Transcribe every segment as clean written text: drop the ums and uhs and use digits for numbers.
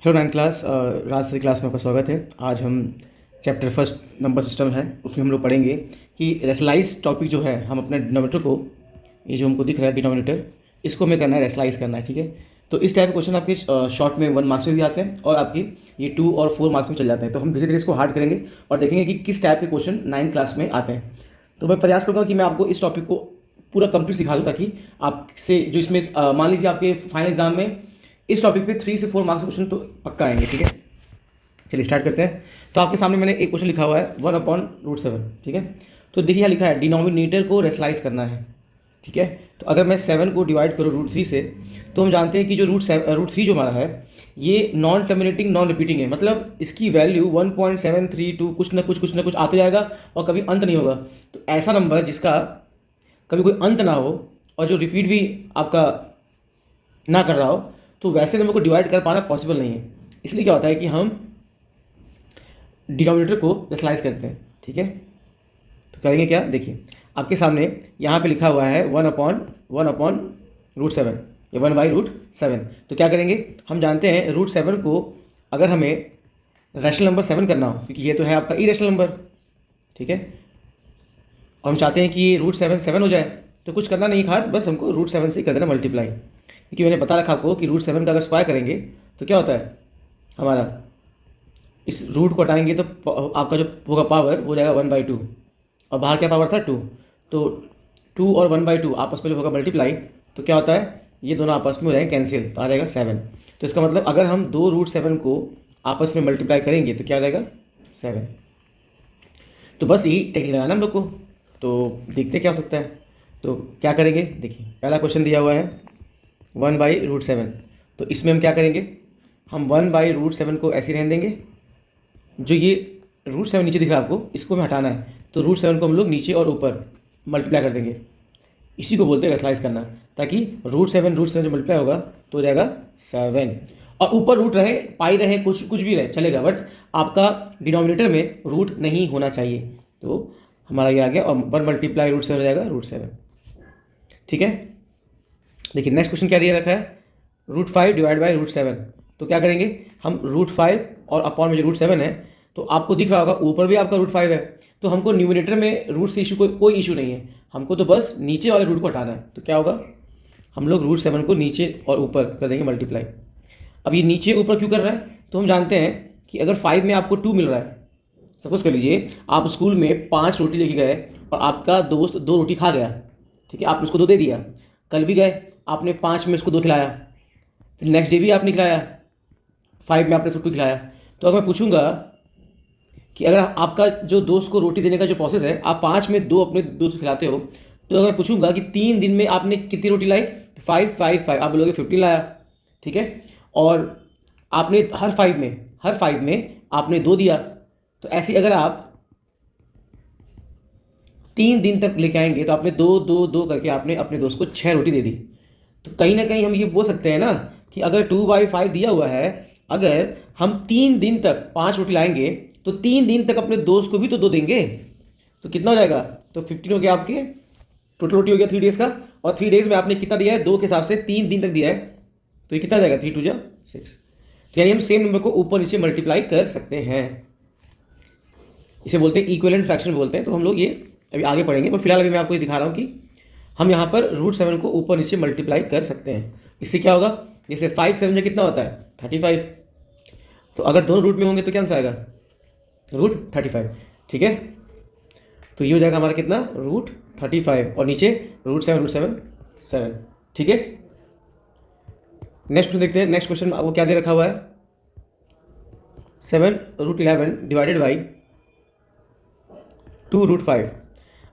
Hello ninth class Rajshree class में आपका स्वागत है। आज हम चैप्टर फर्स्ट नंबर सिस्टम है उसमें हम लोग पढ़ेंगे कि रेशनलाइज टॉपिक जो है हम अपने डिनोमिनेटर को, ये जो हमको दिख रहा है डिनोमिनेटर, इसको हमें करना है, रेशनलाइज करना है। ठीक है, तो इस टाइप के क्वेश्चन आपके शॉर्ट में 1 मार्क्स में भी आते हैं और आपकी ये 2 और 4 मार्क्स में चल जाते हैं। तो हम धीरे धीरे इसको हार्ड करेंगे और देखेंगे कि किस टाइप के क्वेश्चन 9th क्लास में आते हैं। तो मैं प्रयास करूँगा कि मैं आपको इस टॉपिक को पूरा कंप्लीट सिखा दूँ, ताकि आपसे जो इसमें मान लीजिए आपके फाइनल एग्जाम में इस टॉपिक पे 3 से 4 मार्क्स क्वेश्चन तो पक्का आएंगे। ठीक है, चलिए स्टार्ट करते हैं। तो आपके सामने मैंने एक क्वेश्चन लिखा हुआ है 1/√7। ठीक है, तो देखिए यहाँ लिखा है डिनोमिनेटर को रेशनलाइज करना है। ठीक है, तो अगर मैं 7 को डिवाइड करूँ √3 से, तो हम जानते हैं कि जो √3 जो हमारा है ये नॉन टर्मिनेटिंग नॉन रिपीटिंग है, मतलब इसकी वैल्यू 1.732 कुछ ना कुछ आते जाएगा और कभी अंत नहीं होगा। तो ऐसा नंबर जिसका कभी कोई अंत ना हो और जो रिपीट भी आपका ना कर रहा हो, तो वैसे नंबर को डिवाइड कर पाना पॉसिबल नहीं है। इसलिए क्या होता है कि हम डिनोमिनेटर को रेशनलाइज करते हैं। ठीक है, तो करेंगे क्या, देखिए आपके सामने यहाँ पे लिखा हुआ है 1/√7 या 1/√7। तो क्या करेंगे, हम जानते हैं √7 को अगर हमें रैशनल नंबर 7 करना हो, क्योंकि ये तो है आपका इरेशनल नंबर। ठीक है, और हम चाहते हैं कि √7 7 हो जाए, तो कुछ करना नहीं खास, बस हमको √7 से कर देना मल्टीप्लाई। क्योंकि मैंने बता रखा आपको कि √7 का अगर स्क्वायर करेंगे तो क्या होता है, हमारा इस रूट को हटाएंगे तो आपका जो होगा पावर वो जाएगा 1/2, और बाहर क्या पावर था 2। तो 2 और 1/2 आपस में जो होगा मल्टीप्लाई, तो क्या होता है ये दोनों आपस में हो जाएंगे कैंसिल, तो आ जाएगा 7। तो इसका मतलब अगर हम 2 √7 को आपस में मल्टीप्लाई करेंगे तो क्या आ जाएगा 7। तो बस यही टेक्निक लगाना हम लोग को। तो देखते क्या हो सकता है। तो क्या करेंगे, देखिए पहला क्वेश्चन दिया हुआ है 1/√7। तो इसमें हम क्या करेंगे, हम 1/√7 को ऐसे रहने देंगे। जो ये √7 नीचे दिख रहा है आपको, इसको हमें हटाना है, तो √7 को हम लोग नीचे और ऊपर मल्टीप्लाई कर देंगे। इसी को बोलते हैं रेशनलाइज करना, ताकि √7 जो मल्टीप्लाई होगा तो हो जाएगा 7, और ऊपर रूट रहे, पाई रहे, कुछ भी रहे चलेगा, बट आपका डिनोमिनेटर में रूट नहीं होना चाहिए। तो हमारा ये आ गया, और 1 × √7 हो जाएगा √7। ठीक है, देखिए नेक्स्ट क्वेश्चन क्या दिया रखा है, √5 डिवाइड बाई √7। तो क्या करेंगे हम, √5 और अपॉन में जो √7 है, तो आपको दिख रहा होगा ऊपर भी आपका √5 है, तो हमको न्यूमिनेटर में रूट से कोई इशू नहीं है, हमको तो बस नीचे वाले रूट को हटाना है। तो क्या होगा, हम लोग √7 को नीचे और ऊपर कर देंगे मल्टीप्लाई। अब ये नीचे ऊपर क्यों कर रहा है, तो हम जानते हैं कि अगर 5 में आपको 2 मिल रहा है, सपोज कर लीजिए आप स्कूल में 5 रोटी लेके गए और आपका दोस्त 2 रोटी खा गया। ठीक है, आपने उसको 2 दे दिया, कल भी गए आपने 5 में उसको 2 खिलाया, फिर नेक्स्ट डे भी आपने खिलाया, 5 में आपने उसको 2 खिलाया। तो अगर मैं पूछूंगा कि अगर आपका जो दोस्त को रोटी देने का जो प्रोसेस है, आप 5 में 2 अपने दोस्त को खिलाते हो, तो अगर मैं पूछूंगा कि 3 दिन में आपने कितनी रोटी लाई, 5 5 5, आप बोलोगे 15 लाया। ठीक है, और आपने हर 5 में आपने 2 दिया। तो ऐसे अगर आप 3 दिन तक लेके आएंगे, तो आपने 2 2 2 करके आपने अपने दोस्त को 6 रोटी दे दी। तो कहीं ना कहीं हम ये बोल सकते हैं ना कि अगर 2/5 दिया हुआ है, अगर हम 3 दिन तक 5 रोटी लाएंगे, तो 3 दिन तक अपने दोस्त को भी तो 2 देंगे। तो कितना हो जाएगा, तो 15 हो गया आपके टोटल रोटी हो गया 3 डेज़ का, और 3 डेज़ में आपने कितना दिया है, 2 के हिसाब से 3 दिन तक दिया है, तो ये कितना जाएगा 3 2 6। तो यानी हम सेम नंबर को ऊपर नीचे मल्टीप्लाई कर सकते हैं, इसे बोलते हैं इक्विवेलेंट फ्रैक्शन बोलते हैं। तो हम लोग ये अभी आगे पढ़ेंगे, पर फिलहाल अभी मैं आपको ये दिखा रहा हूँ कि हम यहाँ पर √7 को ऊपर नीचे मल्टीप्लाई कर सकते हैं। इससे क्या होगा, जैसे 5 7 से कितना होता है 35, तो अगर दोनों रूट में होंगे तो क्या आंसर आएगा, √35। ठीक है, तो ये हो जाएगा हमारा कितना, √35, और नीचे √7 7। ठीक है, नेक्स्ट देखते हैं। नेक्स्ट क्वेश्चन आपको क्या दे रखा हुआ है, 7√11 डिवाइडेड बाई 2√5।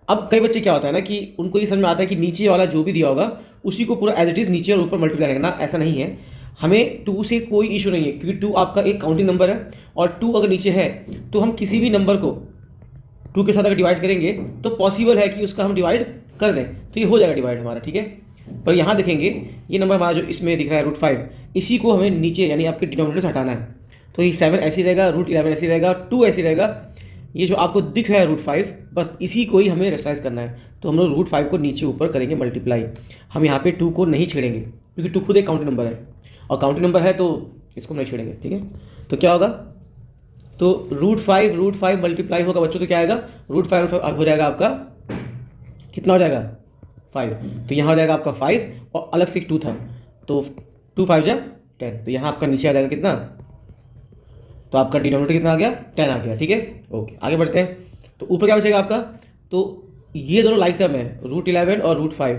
अब कई बच्चे क्या होता है ना कि उनको ये समझ में आता है कि नीचे वाला जो भी दिया होगा उसी को पूरा एज इट इज़ नीचे और ऊपर मल्टीप्लाई करना। ऐसा नहीं है, हमें 2 से कोई इशू नहीं है, क्योंकि 2 आपका एक काउंटिंग नंबर है, और 2 अगर नीचे है तो हम किसी भी नंबर को 2 के साथ अगर डिवाइड करेंगे तो पॉसिबल है कि उसका हम डिवाइड कर दें, तो ये हो जाएगा डिवाइड हमारा। ठीक है, पर यहाँ देखेंगे ये नंबर हमारा जो इसमें दिख रहा है √5, इसी को हमें नीचे यानी आपके डिनोमिनेटर से हटाना है। तो ये 7 ऐसे रहेगा, √11 ऐसे रहेगा, 2 ऐसे रहेगा, ये जो आपको दिख रहा है √5, बस इसी को ही हमें रेशनलाइज करना है। तो हम लोग √5 को नीचे ऊपर करेंगे मल्टीप्लाई। हम यहाँ पे 2 को नहीं छेड़ेंगे, क्योंकि 2 खुद एक काउंटिंग नंबर है, और काउंटिंग नंबर है तो इसको हम नहीं छेड़ेंगे, ठीक है। तो क्या होगा, तो रूट फाइव मल्टीप्लाई होगा बच्चों, तो क्या आएगा, रूट फाइव हो जाएगा आपका, कितना हो जाएगा 5। तो यहाँ हो जाएगा आपका 5 और अलग से एक 2 था, तो 2 5 जा 10, तो यहाँ आपका नीचे आ जाएगा कितना, तो आपका डिनोमिनेटर कितना आ गया 10 आ गया, ठीक है। ओके आगे बढ़ते हैं। तो ऊपर क्या बचेगा आपका, तो ये दोनों लाइक टर्म है, रूट 11 और रूट 5,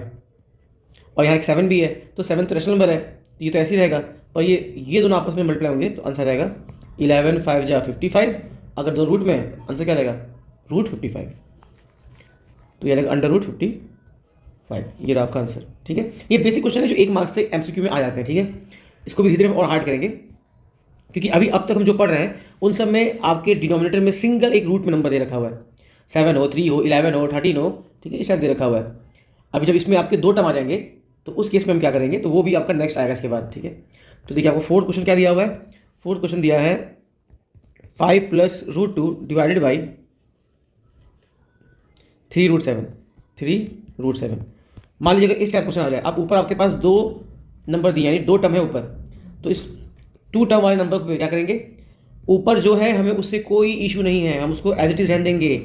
और यहाँ एक 7 भी है, तो 7 तो रेशनल नंबर है, तो ये तो ऐसे ही रहेगा, पर ये दोनों आपस में मल्टीप्लाई होंगे, तो आंसर आएगा 11 5 जा 55। अगर दो रूट में, आंसर क्या रहेगा, रूट 55, तो ये रहेगा अंडर रूट 55, ये रहा आपका आंसर, ठीक है। ये बेसिक क्वेश्चन है जो 1 मार्क्स से MCQ में आ जाते हैं, ठीक है। इसको भी धीरे धीरे और हार्ड करेंगे, क्योंकि अभी अब तक हम जो पढ़ रहे हैं उन सब में आपके डिनोमिनेटर में सिंगल एक रूट में नंबर दे रखा हुआ है, 7 हो, 3 हो, 11 हो, 13 हो, ठीक है, इस टाइप दे रखा हुआ है। अभी जब इसमें आपके 2 टर्म आ जाएंगे तो उस केस में हम क्या करेंगे, तो वो भी आपका नेक्स्ट आएगा इसके बाद, ठीक है। तो देखिए आपको फोर्थ क्वेश्चन क्या दिया हुआ है, फोर्थ क्वेश्चन दिया है 5 + √2 डिवाइडेड बाई 3√7। मान लीजिए अगर इस टाइप क्वेश्चन आ जाए, आप ऊपर आपके पास 2 नंबर दिए, यानी 2 टर्म है ऊपर, तो इस 2 टर्म वाले नंबर को क्या करेंगे, ऊपर जो है हमें उससे कोई इशू नहीं है, हम उसको एज इट इज़ रहने देंगे।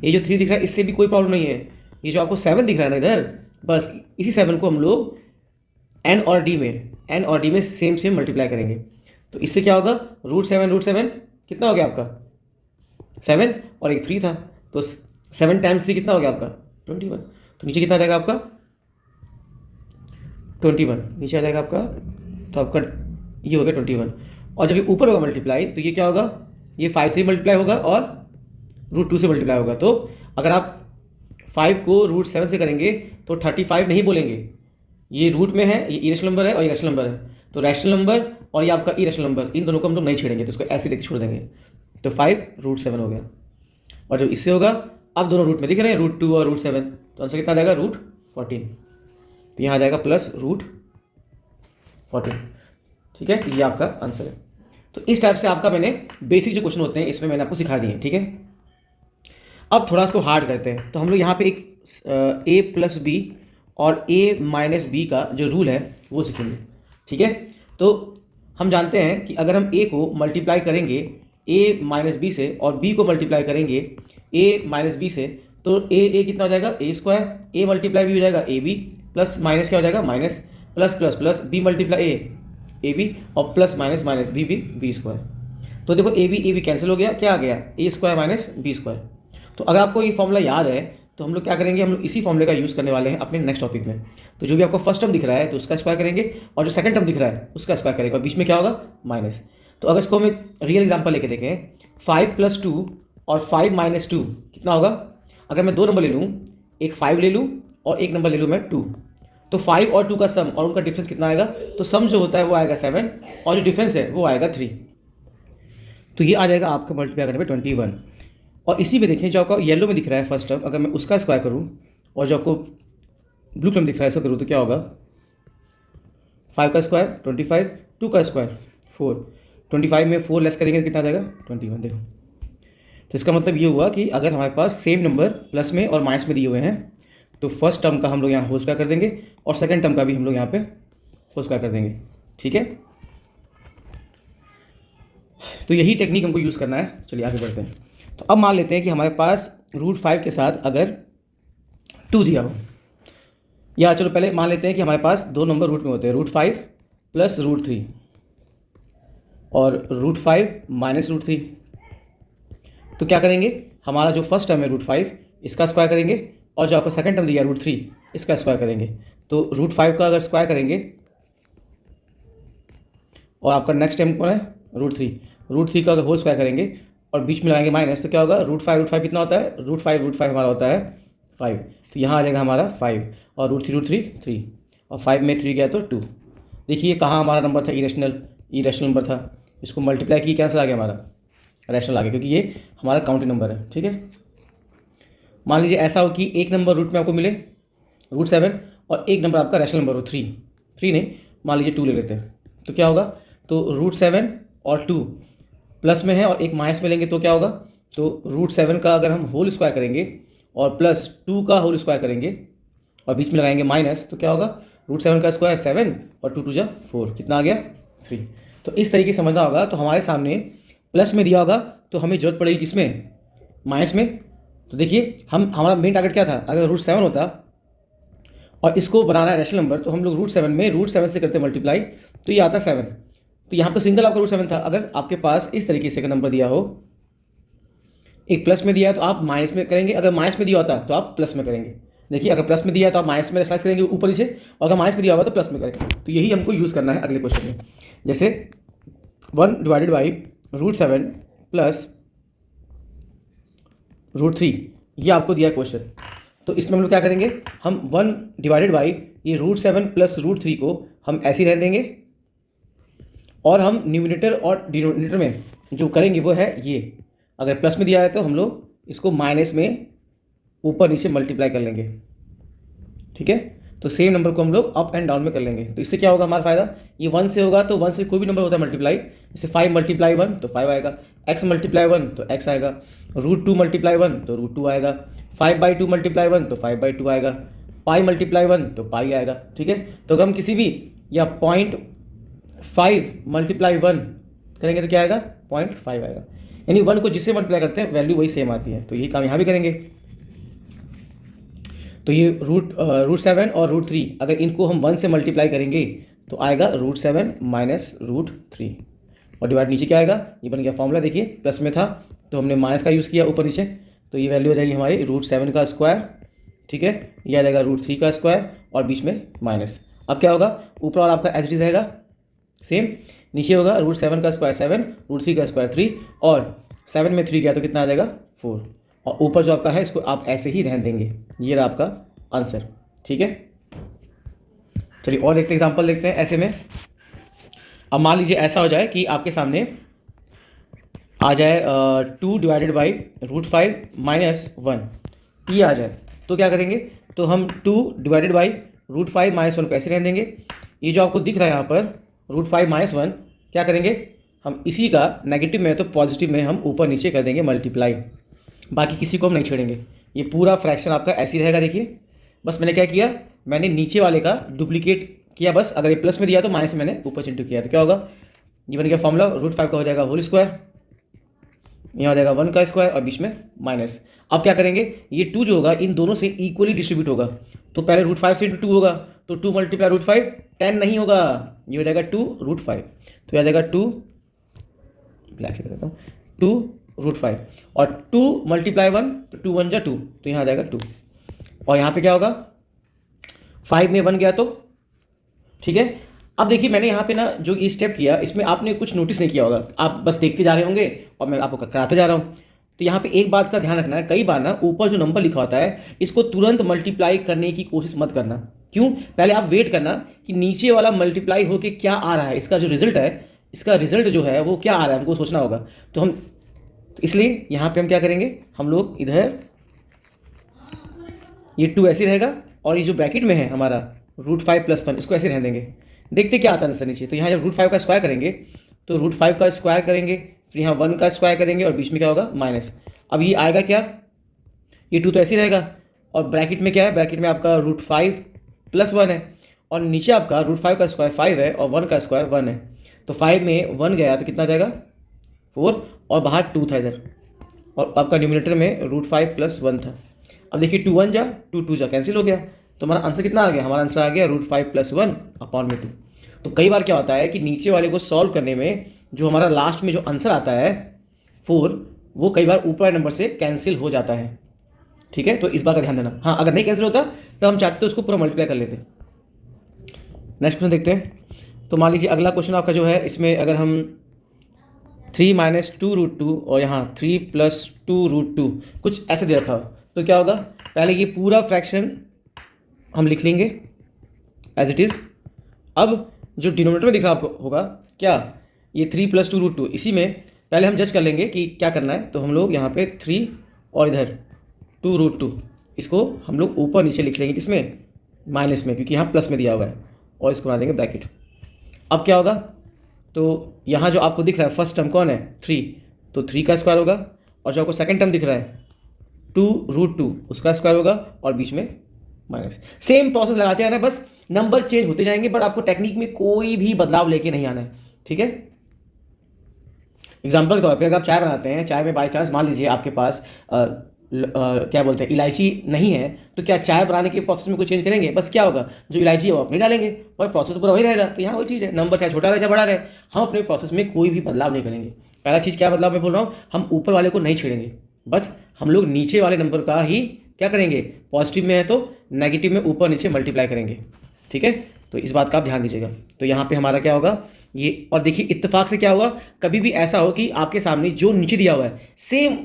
ये जो 3 दिख रहा है इससे भी कोई प्रॉब्लम नहीं है, ये जो आपको 7 दिख रहा है ना इधर, बस इसी 7 को हम लोग n और d में सेम मल्टीप्लाई करेंगे। तो इससे क्या होगा, √7 कितना हो गया आपका 7, और एक 3 था, तो 7 टाइम्स 3 कितना हो गया आपका 21। तो नीचे कितना आ जाएगा आपका 21, नीचे आ जाएगा आपका, तो आपका ये हो गया 21। और जब ये ऊपर होगा मल्टीप्लाई, तो ये क्या होगा, ये 5 से मल्टीप्लाई होगा और √2 से मल्टीप्लाई होगा। तो अगर आप 5 को √7 से करेंगे तो 35 नहीं बोलेंगे, ये रूट में है, ये इरेशनल नंबर है और ये रैशनल नंबर है, तो रैशनल नंबर और ये आपका इरेशनल नंबर, इन दोनों को हम लोग नहीं छेड़ेंगे, तो इसको ऐसे लेके छोड़ देंगे। तो 5 √7 हो गया, और जब इससे होगा, अब दोनों रूट में दिख रहे हैं √2 और √7, तो आंसर कितना आ जाएगा √14। तो यहाँ आ जाएगा प्लस √14, ठीक है, ये आपका आंसर है। तो इस टाइप से आपका मैंने बेसिक जो क्वेश्चन होते हैं इसमें मैंने आपको सिखा दिए, ठीक है। अब थोड़ा इसको हार्ड करते हैं, तो हम लोग यहाँ पे एक a + b और a - b का जो रूल है वो सीखेंगे, ठीक है। तो हम जानते हैं कि अगर हम a को मल्टीप्लाई करेंगे a - b से और b को मल्टीप्लाई करेंगे a - b से, तो a कितना हो जाएगा a², a मल्टीप्लाई b हो जाएगा ab, प्लस माइनस क्या हो जाएगा minus, plus plus plus b multiply a b, और प्लस माइनस माइनस b²। तो देखो a b कैंसिल हो गया, क्या आ गया a² - b²। तो अगर आपको ये फॉर्मूला याद है तो हम लोग क्या करेंगे, हम लोग इसी फॉर्मूले का यूज़ करने वाले हैं अपने नेक्स्ट टॉपिक में। तो जो भी आपको फर्स्ट टर्म दिख रहा है तो उसका स्क्वायर करेंगे, और जो सेकंड टर्म दिख रहा है उसका स्क्वायर करेंगे, और बीच में क्या होगा माइनस। तो अगर इसको हम एक रियल एग्जांपल लेके देखें, 5 + 2 और 5 - 2 कितना होगा। अगर मैं 2 नंबर ले लूँ, एक 5 ले लूँ और एक नंबर ले लूँ मैं 2, तो 5 और 2 का सम और उनका डिफरेंस कितना आएगा, तो सम जो होता है वो आएगा 7 और जो डिफरेंस है वो आएगा 3। तो ये आ जाएगा आपका मल्टीप्लाई करने पे 21। और इसी में देखें जो आपका येलो में दिख रहा है फर्स्ट टर्म, अगर मैं उसका स्क्वायर करूं और जो आपको ब्लू टर्म दिख रहा है इसको करूँ, तो क्या होगा 5 का स्क्वायर 25, 2 का स्क्वायर 4, 25 में 4 लेस करेंगे तो कितना आ जाएगा 21। देखो, तो इसका मतलब ये हुआ कि अगर हमारे पास सेम नंबर प्लस में और माइनस में दिए हुए हैं तो फर्स्ट टर्म का हम लोग यहाँ होल स्क्वायर कर देंगे और सेकेंड टर्म का भी हम लोग यहाँ पे होल स्क्वायर कर देंगे, ठीक है। तो यही टेक्निक हमको यूज़ करना है। चलिए आगे बढ़ते हैं। तो अब मान लेते हैं कि हमारे पास √5 के साथ अगर 2 दिया हो, या चलो पहले मान लेते हैं कि हमारे पास 2 नंबर रूट में होते हैं, √5 + √3 और √5 - √3। तो क्या करेंगे, हमारा जो फर्स्ट टर्म है √5 इसका स्क्वायर करेंगे, और जो आपका सेकंड टर्म दिया √3 इसका स्क्वायर करेंगे। तो √5 का अगर स्क्वायर करेंगे और आपका नेक्स्ट टर्म कौन है √3 का अगर होल स्क्वायर करेंगे और बीच में लगाएंगे माइनस, तो क्या होगा √5 कितना होता है, √5 हमारा होता है 5, तो यहाँ आ जाएगा हमारा 5, और √3 3, और 5 में 3 गया तो 2। देखिए कहाँ हमारा नंबर था इरेशनल नंबर था, इसको मल्टीप्लाई की कैंसिल आ गया हमारा रैशनल आ गया, क्योंकि ये हमारा काउंटिंग नंबर है, ठीक है। मान लीजिए ऐसा हो कि एक नंबर रूट में आपको मिले √7 और एक नंबर आपका रैशनल नंबर हो 3 नहीं, मान लीजिए 2 ले लेते हैं, तो क्या होगा, तो √7 और 2 प्लस में है और एक माइनस में लेंगे तो क्या होगा, तो √7 का अगर हम होल स्क्वायर करेंगे और प्लस 2 का होल स्क्वायर करेंगे और बीच में लगाएंगे माइनस, तो क्या होगा √7 का स्क्वायर 7 और 2 2 जा 4, कितना आ गया 3। तो इस तरीके से समझना होगा। तो हमारे सामने प्लस में दिया होगा तो हमें जरूरत पड़ेगी किसमें, माइनस में। तो देखिए हमारा मेन टारगेट क्या था, अगर √7 होता और इसको बनाना है रैशनल नंबर, तो हम लोग √7 में √7 से करते मल्टीप्लाई, तो ये आता 7। तो यहाँ पर सिंगल आपका √7 था। अगर आपके पास इस तरीके से का नंबर दिया हो, एक प्लस में दिया है तो आप माइनस में करेंगे, अगर माइनस में दिया होता तो आप प्लस में करेंगे। देखिए अगर प्लस में दिया है तो आप माइनस में स्लाइस करेंगे ऊपर नीचे, और अगर माइनस में दिया होगा तो प्लस में करेंगे। तो यही हमको यूज़ करना है अगले क्वेश्चन में। जैसे 1/√7 प्लस √3, ये आपको दिया क्वेश्चन। तो इसमें हम लोग क्या करेंगे, हम 1/ ये √7 प्लस √3 को हम ऐसे ही रहने देंगे, और हम न्यूमिनेटर और डिनोमिनेटर में जो करेंगे वो है ये, अगर प्लस में दिया है तो हम लोग इसको माइनस में ऊपर नीचे मल्टीप्लाई कर लेंगे। ठीक है, तो सेम नंबर को हम लोग अप एंड डाउन में कर लेंगे। तो इससे क्या होगा हमारा फायदा, ये 1 से होगा तो 1 से कोई भी नंबर होता है मल्टीप्लाई, जैसे 5 × 1 तो 5 आएगा, x × 1 तो x आएगा, √2 × 1 तो √2 आएगा, 5/2 × 1 तो 5/2 आएगा, पाई × 1 तो पाई आएगा। ठीक है, तो अगर हम किसी भी या 0.5 × 1 करेंगे तो क्या आएगा, 0.5 आएगा। यानी 1 को जिससे मल्टीप्लाई करते हैं वैल्यू वही सेम आती है। तो यही काम यहाँ भी करेंगे। तो ये √7 और √3 अगर इनको हम 1 से मल्टीप्लाई करेंगे तो आएगा √7 माइनस √3, और डिवाइड नीचे क्या आएगा, ये बन गया फॉर्मूला। देखिए प्लस में था तो हमने माइनस का यूज़ किया ऊपर नीचे, तो ये वैल्यू हो जाएगी हमारी √7 का स्क्वायर। ठीक है, ये आ जाएगा √3 का स्क्वायर और बीच में माइनस। अब क्या होगा, ऊपर वाला आपका एज इट इज रहेगा सेम, नीचे होगा √7 का स्क्वायर 7, √3 का स्क्वायर 3, और 7 में 3 गया तो कितना आ जाएगा 4, और ऊपर जो आपका है इसको आप ऐसे ही रहने देंगे। ये रहा आपका आंसर। ठीक है, चलिए और देखते एग्जांपल देखते हैं ऐसे में। अब मान लीजिए ऐसा हो जाए कि आपके सामने आ जाए 2/√5 - 1, ये आ जाए, तो क्या करेंगे, तो हम 2/√5 - 1 को ऐसे रहने देंगे। ये जो आपको दिख रहा है यहाँ पर √5 - 1, क्या करेंगे हम इसी का नेगेटिव में तो पॉजिटिव में हम ऊपर नीचे कर देंगे मल्टीप्लाई, बाकी किसी को हम नहीं छेड़ेंगे। ये पूरा फ्रैक्शन आपका ऐसे ही रहेगा। देखिए बस मैंने क्या किया, मैंने नीचे वाले का डुप्लीकेट किया, बस अगर ये प्लस में दिया तो माइनस में मैंने ऊपर चिंटू किया, तो क्या होगा, ये बन गया फॉर्मूला, √5 का हो जाएगा होल स्क्वायर, यहाँ हो जाएगा 1 का स्क्वायर और बीच में माइनस। अब क्या करेंगे, ये 2 जो होगा इन दोनों से इक्वली डिस्ट्रीब्यूट होगा, तो पहले √5 से × 2 होगा, तो 2 × √5 10 नहीं होगा, ये हो जाएगा 2√5, तो आ जाएगा 2 ब्लैक से करता हूँ 2√5, और 2 × 1 तो 2 × 1 = 2, तो यहाँ आ जाएगा 2, और यहाँ पे क्या होगा 5 में 1 गया तो ठीक है। अब देखिए मैंने यहाँ पे ना जो ये स्टेप किया इसमें आपने कुछ नोटिस नहीं किया होगा, आप बस देखते जा रहे होंगे और मैं आपको कराते जा रहा हूँ। तो यहाँ पे एक बात का ध्यान रखना है, कई बार ना ऊपर जो नंबर लिखा होता है इसको तुरंत मल्टीप्लाई करने की कोशिश मत करना। क्यों, पहले आप वेट करना कि नीचे वाला मल्टीप्लाई होके क्या आ रहा है, इसका जो रिजल्ट है, इसका रिजल्ट जो है वो क्या आ रहा है हमको सोचना होगा। तो इसलिए यहाँ पे हम क्या करेंगे, हम लोग इधर ये 2 ऐसे रहेगा, और ये जो ब्रैकेट में है हमारा √5 + 1 इसको ऐसे रहने देंगे, देखते क्या आता है आंसर नीचे। तो यहाँ जब √5 का स्क्वायर करेंगे तो √5 का स्क्वायर करेंगे, फिर यहाँ 1 का स्क्वायर करेंगे और बीच में क्या होगा माइनस। अब ये आएगा क्या, ये 2 तो ऐसे ही रहेगा, और ब्रैकेट में क्या है, ब्रैकेट में आपका √5 + 1 है, और नीचे आपका √5 का स्क्वायर 5 है और 1 का स्क्वायर 1 है, तो 5 में 1 गया तो कितना जाएगा 4, और बाहर 2 था इधर, और आपका न्यूमिनेटर में √5 + 1 था। अब देखिए 2 × 1 = 2, 2 जा कैंसिल हो गया, तो हमारा आंसर कितना आ गया, हमारा आंसर आ गया √5 + 1/2। तो कई बार क्या होता है कि नीचे वाले को सॉल्व करने में जो हमारा लास्ट में जो आंसर आता है 4, वो कई बार ऊपर वाले नंबर से कैंसिल हो जाता है। ठीक है, तो इस बात का ध्यान देना। हाँ, अगर नहीं कैंसिल होता तो हम चाहते तो उसको पूरा मल्टीप्लाई कर लेते। नेक्स्ट क्वेश्चन देखते हैं। तो मान लीजिए अगला क्वेश्चन आपका जो है, इसमें अगर हम 3 - 2√2 और यहाँ 3 + 2√2 कुछ ऐसे दे रखा हो, तो क्या होगा, पहले ये पूरा फ्रैक्शन हम लिख लेंगे एज इट इज़। अब जो डिनोमिनेटर में दिख रहा आपको होगा क्या, ये 3 + 2√2, इसी में पहले हम जज कर लेंगे कि क्या करना है। तो हम लोग यहाँ पे 3 और इधर 2√2 इसको हम लोग ऊपर नीचे लिख लेंगे, किसमें माइनस में, क्योंकि यहाँ प्लस में दिया हुआ है, और इसको बना देंगे ब्रैकेट। अब क्या होगा, तो यहाँ जो आपको दिख रहा है फर्स्ट टर्म कौन है 3, तो 3 का स्क्वायर होगा, और जो आपको सेकंड टर्म दिख रहा है 2√2 उसका स्क्वायर होगा, और बीच में माइनस। सेम प्रोसेस लगाते आना है, बस नंबर चेंज होते जाएंगे, बट आपको टेक्निक में कोई भी बदलाव लेके नहीं आना है। ठीक है। एग्जाम्पल के तौर पे अगर आप चाय बनाते हैं, चाय में बाई चांस मान लीजिए आपके पास क्या बोलते हैं इलायची नहीं है, तो क्या चाय बनाने के प्रोसेस में कुछ चेंज करेंगे? बस क्या होगा, जो इलायची है वो अपनी डालेंगे और प्रोसेस तो पूरा वही रहेगा। तो यहाँ वही चीज़ है, नंबर चाहे छोटा रहे चाहे बड़ा रहे, हम अपने प्रोसेस में कोई भी बदलाव नहीं करेंगे। पहला चीज़ क्या बदलाव मैं बोल रहा हूँ, हम ऊपर वाले को नहीं छेड़ेंगे, बस हम लोग नीचे वाले नंबर का ही क्या करेंगे, पॉजिटिव में है तो नेगेटिव में ऊपर नीचे मल्टीप्लाई करेंगे। ठीक है, तो इस बात का आप ध्यान दीजिएगा। तो यहाँ पे हमारा क्या होगा ये, और देखिए इत्तेफाक से क्या हुआ, कभी भी ऐसा हो कि आपके सामने जो नीचे दिया हुआ है सेम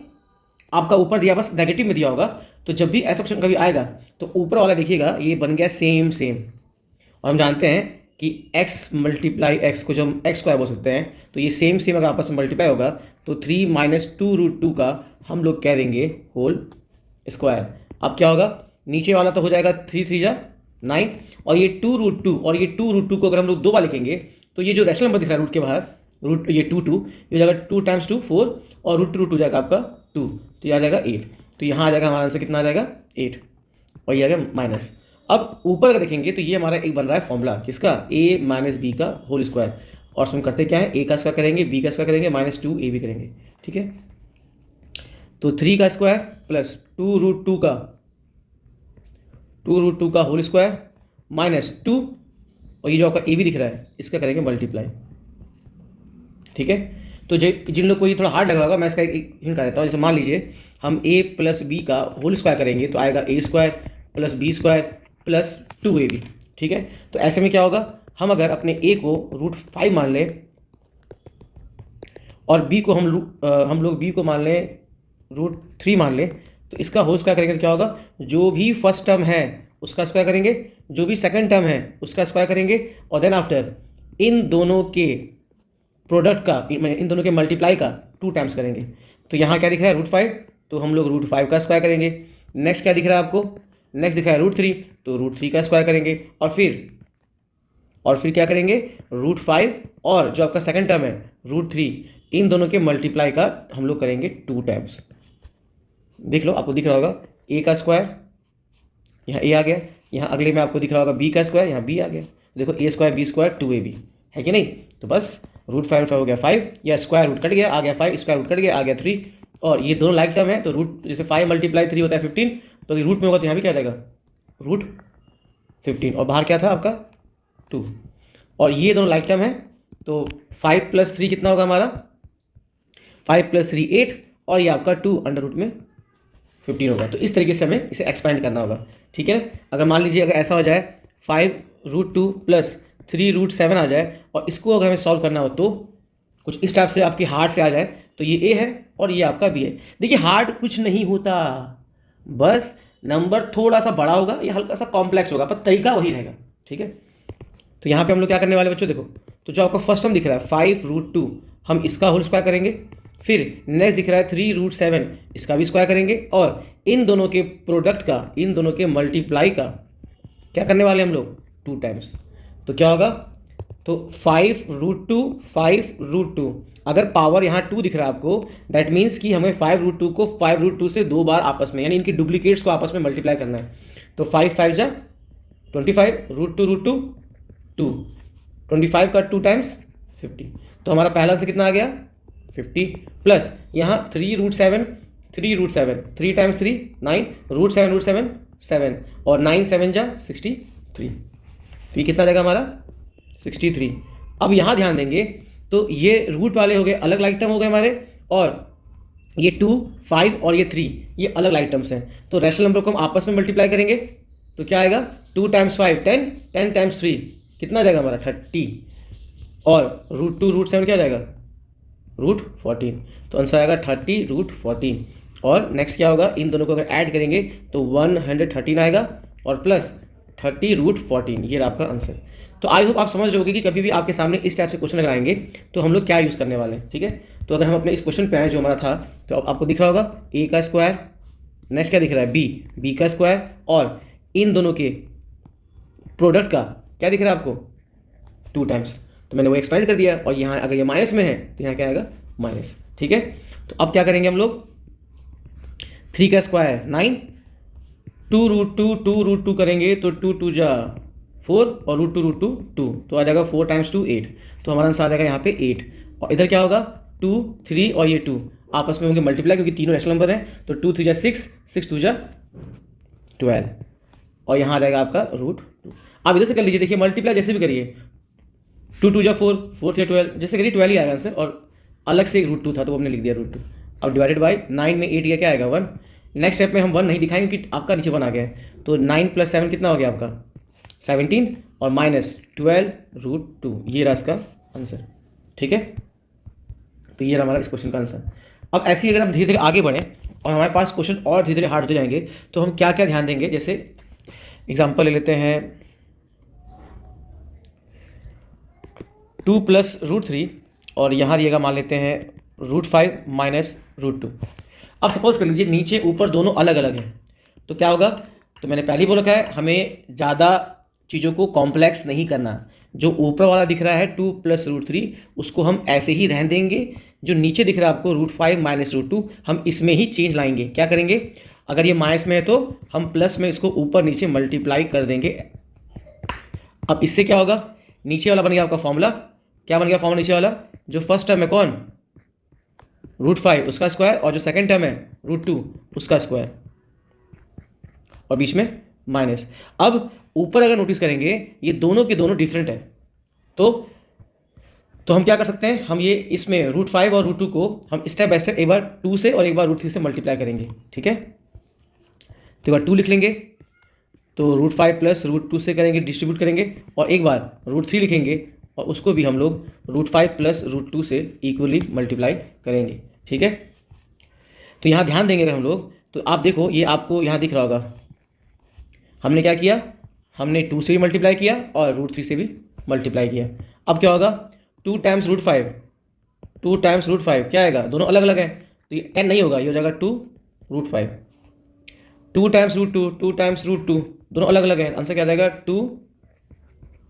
आपका ऊपर दिया बस नेगेटिव में दिया होगा, तो जब भी ऐसा क्वेश्चन कभी आएगा तो ऊपर वाला देखिएगा ये बन गया सेम सेम। और हम जानते हैं कि x मल्टीप्लाई x को जब हम x स्क्वायर बोल सकते हैं, तो ये सेम सेम अगर आपस में मल्टीप्लाई होगा तो 3 माइनस 2√2 का हम लोग कह देंगे होल स्क्वायर। अब क्या होगा, नीचे वाला तो हो जाएगा 3 3 जा 9, और ये 2√2 और ये 2√2 को अगर हम लोग 2 बार लिखेंगे तो ये जो रैशनल नंबर दिख रहा है रूट के बाहर, रूट ये 2 2 ये हो जाएगा 2 टाइम्स 2 4 और √2 जाएगा आपका 2, तो ये आ जाएगा 8। तो यहाँ आ जाएगा हमारा आंसर कितना आ जाएगा 8, और ये आ गया माइनस। अब ऊपर अगर देखेंगे तो ये हमारा एक बन रहा है फॉर्मूला किसका, a माइनस बी का होल स्क्वायर। और उसमें करते क्या है, a का स्क्वायर करेंगे, b का स्क्वायर करेंगे, माइनस 2a भी करेंगे। ठीक है, तो 3 का स्क्वायर प्लस 2√2 का होल स्क्वायर माइनस 2, और ये जो आपका a भी दिख रहा है इसका करेंगे मल्टीप्लाई। ठीक है, तो जिन लोग को ये थोड़ा हार्ड लग रहा होगा मैं इसका एक हिंट कर देता हूँ। जैसे मान लीजिए हम a प्लस बी का होल स्क्वायर करेंगे तो आएगा a square plus b square plus 2ab। ठीक है, तो ऐसे में क्या होगा, हम अगर अपने a को √5 मान लें और b को हम लोग b को मान लें √3 मान लें, तो इसका होल स्क्वायर करेंगे तो क्या होगा, जो भी फर्स्ट टर्म है उसका स्क्वायर करेंगे, जो भी सेकंड टर्म है उसका स्क्वायर करेंगे, और देन आफ्टर इन दोनों के प्रोडक्ट का, इन दोनों के मल्टीप्लाई का 2 टाइम्स करेंगे। तो यहाँ क्या दिख रहा है √5, तो हम लोग √5 का स्क्वायर करेंगे। नेक्स्ट क्या दिख रहा है आपको, नेक्स्ट दिख रहा है √3, तो √3 का स्क्वायर करेंगे, और फिर क्या करेंगे √5 और जो आपका सेकंड टर्म है √3, इन दोनों के मल्टीप्लाई का हम लोग करेंगे 2 टाइम्स। देख लो आपको दिख रहा होगा a का स्क्वायर, यहाँ a आ गया, यहाँ अगले में आपको दिख रहा होगा b का स्क्वायर, यहाँ b आ गया। देखो a square b square 2ab है कि नहीं, तो बस √5 हो गया 5, या स्क्वायर रूट कट गया आ गया 5, स्क्वायर रूट कट गया आ गया 3, और ये दोनों लाइक टर्म है तो रूट, जैसे 5 मल्टीप्लाई 3 होता है 15, तो रूट में होगा तो यहाँ भी क्या जाएगा √15, और बाहर क्या था आपका 2, और ये दोनों लाइक टर्म है तो 5 + 3 कितना होगा हमारा, 5 + 3 8, और ये आपका 2 अंडर रूट में 15 होगा। तो इस तरीके से हमें इसे एक्सपेंड करना होगा। ठीक है, अगर मान लीजिए अगर ऐसा हो जाए 5√2 + 3√7 आ जाए, और इसको अगर हमें सॉल्व करना हो तो कुछ इस टाइप से आपकी हार्ड से आ जाए, तो ये a है और ये आपका b है। देखिए हार्ड कुछ नहीं होता, बस नंबर थोड़ा सा बड़ा होगा या हल्का सा कॉम्प्लेक्स होगा, पर तरीका वही रहेगा। ठीक है, तो यहाँ पे हम लोग क्या करने वाले बच्चों, देखो तो जो आपका फर्स्ट टर्म दिख रहा है 5√2, हम इसका होल स्क्वायर करेंगे, फिर नेक्स्ट दिख रहा है 3√7, इसका भी स्क्वायर करेंगे, और इन दोनों के प्रोडक्ट का, इन दोनों के मल्टीप्लाई का क्या करने वाले हम लोग 2 टाइम्स। तो क्या होगा, तो 5√2 अगर पावर यहाँ 2 दिख रहा है आपको, दैट मीन्स कि हमें 5√2 को 5√2 से 2 बार आपस में, यानी इनकी डुप्लीकेट्स को आपस में मल्टीप्लाई करना है। तो 5 5 जा 25, √2 2, 25 का 2 टाइम्स 50, तो हमारा पहला से कितना आ गया 50, प्लस यहाँ 3√7 3 टाइम्स 3 9, √7 7, और 9 7 जा 63, तो ये कितना जाएगा हमारा 63। अब यहाँ ध्यान देंगे तो ये रूट वाले हो गए अलग लाइक टर्म हो गए हमारे, और ये 2 5 और ये 3 ये अलग लाइक टर्म्स हैं। तो रैशनल नंबर को हम आपस में मल्टीप्लाई करेंगे तो क्या आएगा 2 टाइम्स 5 10, 10 टाइम्स 3 कितना जाएगा हमारा 30, और √2 √7 क्या जाएगा √14, तो आंसर आएगा 30 √14। और नेक्स्ट क्या होगा, इन दोनों को अगर ऐड करेंगे तो 113 आएगा, और प्लस 30 √14, ये रहा आपका आंसर। तो आई होप आप समझ रहे होगे कि कभी भी आपके सामने इस टाइप से क्वेश्चन अगर आएंगे तो हम लोग क्या यूज़ करने वाले हैं। ठीक है, तो अगर हम अपने इस क्वेश्चन पे आए जो हमारा था, तो आपको दिख रहा होगा a का स्क्वायर, नेक्स्ट क्या दिख रहा है b का स्क्वायर, और इन दोनों के प्रोडक्ट का क्या दिख रहा है आपको 2 टाइम्स, तो मैंने वो एक्सपेंड कर दिया, और यहाँ अगर ये माइनस में है तो यहाँ क्या आएगा माइनस। ठीक है, तो अब क्या करेंगे हम लोग 3 का स्क्वायर 9, 2√2 करेंगे तो 2 2 जा 4 और रूट टू 2, तो आ जाएगा 4 टाइम्स 2 8, तो हमारा आंसर आ जाएगा यहाँ पे 8। और इधर क्या होगा 2 3 और ये 2 आपस में होंगे मल्टीप्लाई, क्योंकि तीनों रैशनल नंबर हैं, तो 2 3 जा 6, 6 2 जा 12, और यहाँ आ जाएगा आपका √2। आप इधर से कर लीजिए, देखिए मल्टीप्लाई जैसे भी करिए, 2 2 जा 4, 4 3 12, जैसे करिए 12 ही आएगा आंसर, और अलग से √2 था तो हमने लिख दिया √2। अब डिवाइडेड बाई 9 में 8 क्या आएगा 1। नेक्स्ट स्टेप में हम 1 नहीं दिखाएंगे क्योंकि आपका नीचे 1 आ गया है, तो 9 + 7 कितना हो गया आपका 17, और -12 √2, ये रहा इसका आंसर। ठीक है, तो ये रहा हमारा इस क्वेश्चन का आंसर। अब ऐसे ही अगर हम धीरे धीरे आगे बढ़ें और हमारे पास क्वेश्चन और धीरे धीरे हार्ड होते जाएंगे, तो हम क्या क्या ध्यान देंगे। जैसे एग्जांपल ले लेते हैं 2 + √3, और यहाँ दिएगा मान लेते हैं √5 - √2। अब सपोज कर लीजिए नीचे ऊपर दोनों अलग अलग हैं, तो क्या होगा, तो मैंने पहले ही बोल रखा है हमें ज़्यादा चीज़ों को कॉम्प्लेक्स नहीं करना। जो ऊपर वाला दिख रहा है 2 + √3 उसको हम ऐसे ही रहने देंगे, जो नीचे दिख रहा है आपको √5 - √2 हम इसमें ही चेंज लाएंगे। क्या करेंगे, अगर ये माइनस में है तो हम प्लस में इसको ऊपर नीचे मल्टीप्लाई कर देंगे। अब इससे क्या होगा, नीचे वाला बन गया आपका फॉर्मूला, क्या बन गया फॉर्मूला नीचे वाला, जो फर्स्ट टर्म है कौन √5 उसका स्क्वायर, और जो सेकंड टर्म है √2 उसका स्क्वायर, और बीच में माइनस। अब ऊपर अगर नोटिस करेंगे ये दोनों के दोनों डिफरेंट है, तो हम क्या कर सकते हैं, हम ये इसमें √5 और √2 को हम स्टेप बाय स्टेप एक बार 2 से और एक बार √3 से मल्टीप्लाई करेंगे। ठीक है, तो एक बार 2 लिख लेंगे, तो √5 + √2 से करेंगे, डिस्ट्रीब्यूट करेंगे, और एक बार √3 लिखेंगे और उसको भी हम लोग √5 + √2 से इक्वली मल्टीप्लाई करेंगे। ठीक है, तो यहाँ ध्यान देंगे अगर हम लोग, तो आप देखो ये आपको यहाँ दिख रहा होगा, हमने क्या किया, हमने 2 से भी मल्टीप्लाई किया और √3 से भी मल्टीप्लाई किया। अब क्या होगा, 2 टाइम्स √5, 2 टाइम्स √5 क्या आएगा, दोनों अलग अलग है तो ये 10 नहीं होगा, ये हो जाएगा 2 √5। 2 टाइम्स √2, 2 टाइम्स √2 दोनों अलग अलग है, आंसर क्या आ जाएगा 2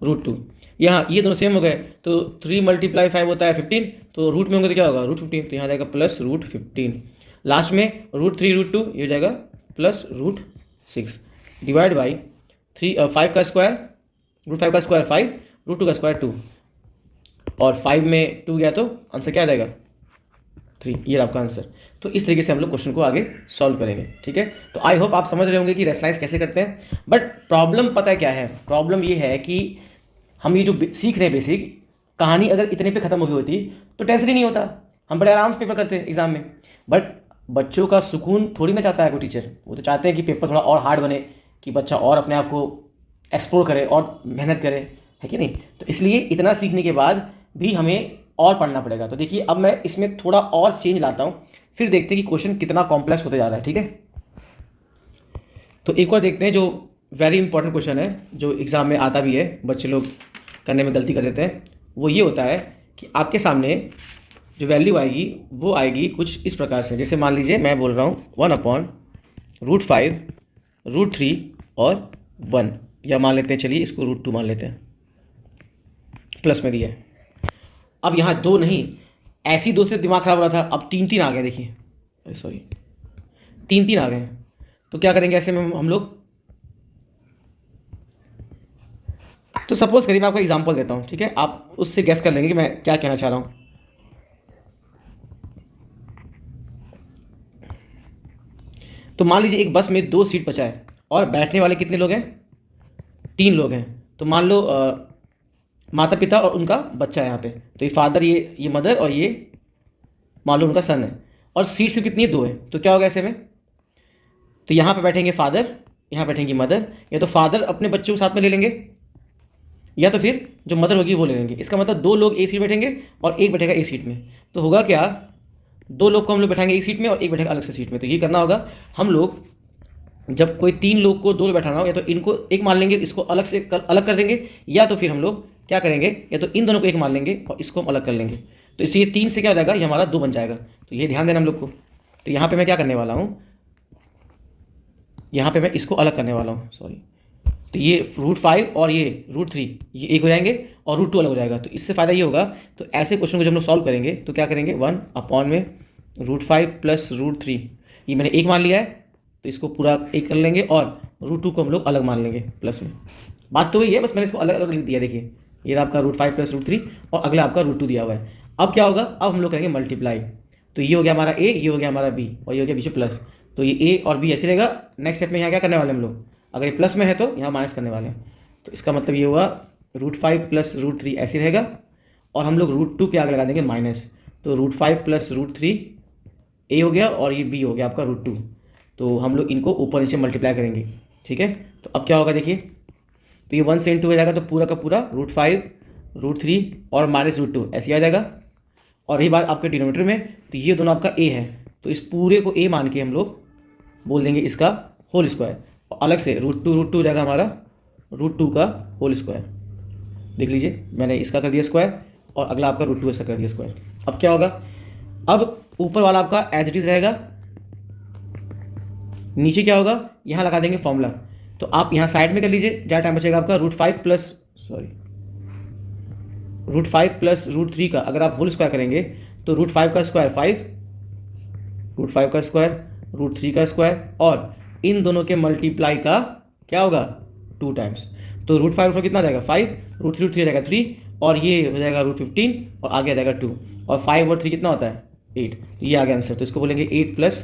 √2। यहाँ ये दोनों सेम हो गए, तो 3 × 5 होता है 15, तो रूट में होंगे तो क्या होगा √15, तो यहाँ जाएगा प्लस √15। लास्ट में √3 √2 ये हो जाएगा प्लस √6 डिवाइड बाई 5 का स्क्वायर, √5 का स्क्वायर 5, √2 का स्क्वायर 2, और 5 में 2 गया तो आंसर क्या आ जाएगा 3, ये आपका आंसर। तो इस तरीके से हम लोग क्वेश्चन को आगे सॉल्व करेंगे। ठीक है, तो आई होप आप समझ रहे होंगे कि रैशनलाइज कैसे करते हैं। बट प्रॉब्लम पता है क्या है, प्रॉब्लम ये है कि हम ये जो सीख रहे हैं बेसिक कहानी, अगर इतने पे ख़त्म हो गई होती तो टेंशन ही नहीं होता, हम बड़े आराम से पेपर करते हैं एग्जाम में। बट बच्चों का सुकून थोड़ी ना चाहता है कोई टीचर, वो तो चाहते हैं कि पेपर थोड़ा और हार्ड बने, कि बच्चा और अपने आप को एक्सप्लोर करे और मेहनत करे, है कि नहीं। तो इसलिए इतना सीखने के बाद भी हमें और पढ़ना पड़ेगा। तो देखिए अब मैं इसमें थोड़ा और चेंज लाता हूँ, फिर देखते हैं कि क्वेश्चन कितना कॉम्प्लेक्स होते जा रहा है। ठीक है, तो एक और देखते हैं जो वेरी इंपॉर्टेंट क्वेश्चन है, जो एग्ज़ाम में आता भी है, बच्चे लोग करने में गलती कर देते हैं। वो ये होता है कि आपके सामने जो वैल्यू आएगी वो आएगी कुछ इस प्रकार से। जैसे मान लीजिए मैं बोल रहा हूँ 1/√5, √3 और 1, या मान लेते हैं चलिए इसको √2 मान लेते हैं, प्लस में दिया है। अब यहाँ 2 नहीं, ऐसी 2 से दिमाग खराब हो रहा था, अब 3 3 आ गए, देखिए सॉरी 3 3 आ गए। तो क्या करेंगे ऐसे में हम लोग, तो सपोज करिए मैं आपको एग्जांपल देता हूँ। ठीक है, आप उससे गैस कर लेंगे कि मैं क्या कहना चाह रहा हूँ। तो मान लीजिए एक बस में 2 सीट बचा है और बैठने वाले कितने लोग हैं, 3 लोग हैं। तो मान लो माता पिता और उनका बच्चा है यहाँ पे, तो ये फादर, ये मदर, और ये मान लो उनका सन है, और सीट सिर्फ कितनी है 2 है। तो क्या होगा ऐसे में, तो यहाँ पे बैठेंगे फादर, यहाँ बैठेंगी मदर, या तो फादर अपने बच्चों को साथ में ले लेंगे, या तो फिर जो मदर होगी वो ले लेंगे। इसका मतलब 2 लोग एक सीट बैठेंगे और एक बैठेगा एक सीट में। तो होगा क्या, 2 लोग को हम लोग बैठाएंगे एक सीट में और एक बैठेगा अलग से सीट में। तो ये करना होगा हम लोग, जब कोई 3 लोग को 2 बैठाना हो, या तो इनको एक मान लेंगे, इसको अलग से अलग कर देंगे, या तो फिर हम लोग क्या करेंगे, या तो इन दोनों को एक मान लेंगे और इसको हम अलग कर लेंगे। तो इससे 3 से क्या हो जाएगा, ये हमारा 2 बन जाएगा। तो ये ध्यान देना हम लोग को। तो यहाँ पे मैं क्या करने वाला हूँ, यहाँ पे मैं इसको अलग करने वाला हूँ, सॉरी। तो ये √5 और ये √3 ये एक हो जाएंगे और √2 अलग हो जाएगा। तो इससे फ़ायदा ये होगा, तो ऐसे क्वेश्चन को जब हम लोग सॉल्व करेंगे तो क्या करेंगे, 1/में √5 + √3, ये मैंने एक मान लिया है तो इसको पूरा एक कर लेंगे, और √2 को हम लोग अलग मान लेंगे प्लस में। बात तो वही है, बस मैंने इसको अलग अलग लिख दिया। देखिए ये रहा आपका √5 + √3 और अगला आपका √2 दिया हुआ है। अब क्या होगा, अब हम लोग करेंगे मल्टीप्लाई। तो ये हो गया हमारा ए, ये हो गया हमारा बी और ये हो गया बीच में प्लस। तो ये ए और बी ऐसे रहेगा। नेक्स्ट स्टेप में यहाँ क्या करने वाले हम लोग, अगर ये प्लस में है तो यहाँ माइनस करने वाले हैं। तो इसका मतलब ये हुआ √5 + √3 ऐसे रहेगा और हम लोग √2 के आगे लगा देंगे माइनस। तो √5 + √3 ए हो गया और ये बी हो गया आपका √2। तो हम लोग इनको ऊपर नीचे मल्टीप्लाई करेंगे, ठीक है। तो अब क्या होगा देखिए, तो ये 1 से इंटू हो जाएगा तो पूरा का पूरा √5 √3 और -√2 ऐसे आ जाएगा। और रही बात आपके डिनोमिनेटर में, तो ये दोनों आपका ए है, तो इस पूरे को ए मान के हम लोग बोल देंगे इसका होल स्क्वायर। और अलग से √2 हो जाएगा हमारा √2 का होल स्क्वायर। देख लीजिए मैंने इसका कर दिया स्क्वायर और अगला आपका √2 ऐसा कर दिया स्क्वायर। अब क्या होगा, अब ऊपर वाला आपका एज इट इज़ रहेगा, नीचे क्या होगा, यहाँ लगा देंगे फॉर्मूला। तो आप यहाँ साइड में कर लीजिए, ज़्यादा टाइम बचेगा आपका। √5 + √3 का अगर आप होल स्क्वायर करेंगे तो √5 का स्क्वायर 5, √5 का स्क्वायर, √3 का स्क्वायर और इन दोनों के मल्टीप्लाई का क्या होगा 2 टाइम्स। तो √5 कितना जाएगा 5, √3 हो जाएगा 3 और ये हो जाएगा √15 और आगे आ जाएगा 2 और 5 और 3 कितना होता है 8। तो ये आ गया आंसर। तो इसको बोलेंगे 8 +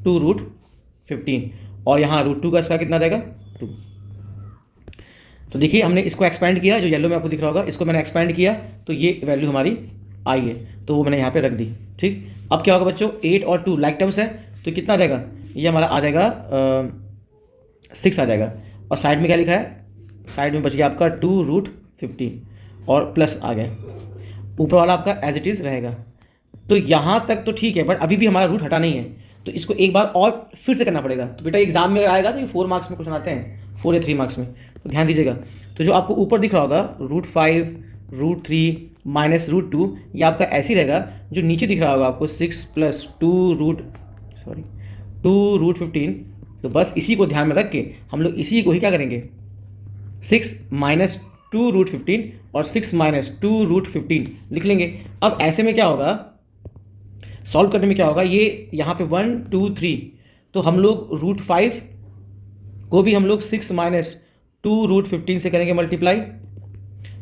2 √15 और यहाँ √2 का स्क्वायर कितना जाएगा 2। तो देखिए हमने इसको एक्सपेंड किया, जो येलो में आपको दिख रहा होगा, इसको मैंने एक्सपेंड किया तो ये वैल्यू हमारी आई है, तो वो मैंने यहाँ पे रख दी, ठीक। अब क्या होगा बच्चों, 8 और 2 लाइक टर्म्स है तो कितना आ जाएगा, ये हमारा आ जाएगा 6 आ जाएगा। और साइड में क्या लिखा है, साइड में बच गया आपका 2 √15 और प्लस आ गया, ऊपर वाला आपका एज इट इज़ रहेगा। तो यहाँ तक तो ठीक है, बट अभी भी हमारा रूट हटा नहीं है, तो इसको एक बार और फिर से करना पड़ेगा। तो बेटा एग्जाम में आएगा तो ये 4 मार्क्स में क्वेश्चन आते हैं, 4 या 3 मार्क्स में, तो ध्यान दीजिएगा। तो जो आपको ऊपर दिख रहा होगा √5 √3 -√2, ये आपका ऐसे ही रहेगा। जो नीचे दिख रहा होगा आपको 6 + 2 √15, तो बस इसी को ध्यान में रख के हम लोग इसी को ही क्या करेंगे, 6 - 2 √15 और 6 - 2 √15 लिख लेंगे। अब ऐसे में क्या होगा, सॉल्व करने में क्या होगा, ये यहाँ पे 1 2 3, तो हम लोग √5 को भी हम लोग 6 - 2 √15 से करेंगे मल्टीप्लाई।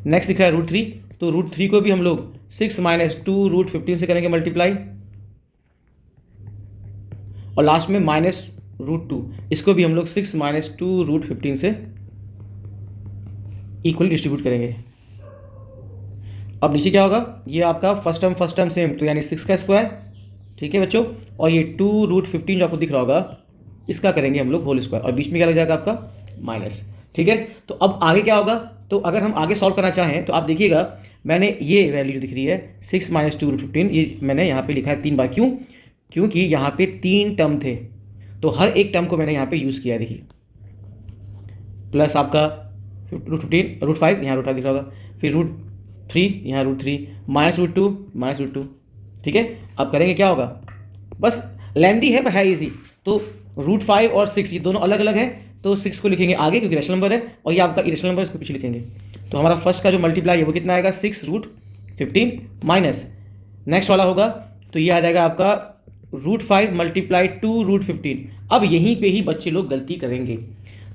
नेक्स्ट दिख रहा है √3, तो √3 को भी हम लोग 6 - 2 √15 से करेंगे मल्टीप्लाई। और लास्ट में -√2, इसको भी हम लोग 6 - 2 √15 से इक्वली डिस्ट्रीब्यूट करेंगे। अब नीचे क्या होगा, ये आपका फर्स्ट टर्म सेम, तो यानी 6 का स्क्वायर, ठीक है बच्चों, और ये 2 √15 जो आपको दिख रहा होगा इसका करेंगे हम लोग होल स्क्वायर और बीच में क्या लग जाएगा आपका माइनस, ठीक है। तो अब आगे क्या होगा, तो अगर हम आगे सॉल्व करना चाहें तो आप देखिएगा मैंने ये वैल्यू जो दिख रही है 6 - 2 √15, ये मैंने यहाँ पे लिखा है 3 बार। क्यों, क्योंकि यहाँ पे 3 टर्म थे, तो हर एक टर्म को मैंने यहाँ पे यूज़ किया। देखिए प्लस आपका √5 यहाँ √5 दिख रहा होगा, फिर √3 यहाँ √3 -√2 ठीक है। अब करेंगे क्या होगा, बस लेंदी है पर है ईजी। तो √5 और 6 ये दोनों अलग अलग हैं, तो 6 को लिखेंगे आगे क्योंकि रैशनल नंबर है, और ये आपका इरेशनल नंबर, इसको पीछे लिखेंगे। तो हमारा फर्स्ट का जो मल्टीप्लाई है वो कितना आएगा 6 √15 माइनस नेक्स्ट वाला होगा, तो ये आ जाएगा आपका √5 × 2 √15। अब यहीं पे ही बच्चे लोग गलती करेंगे,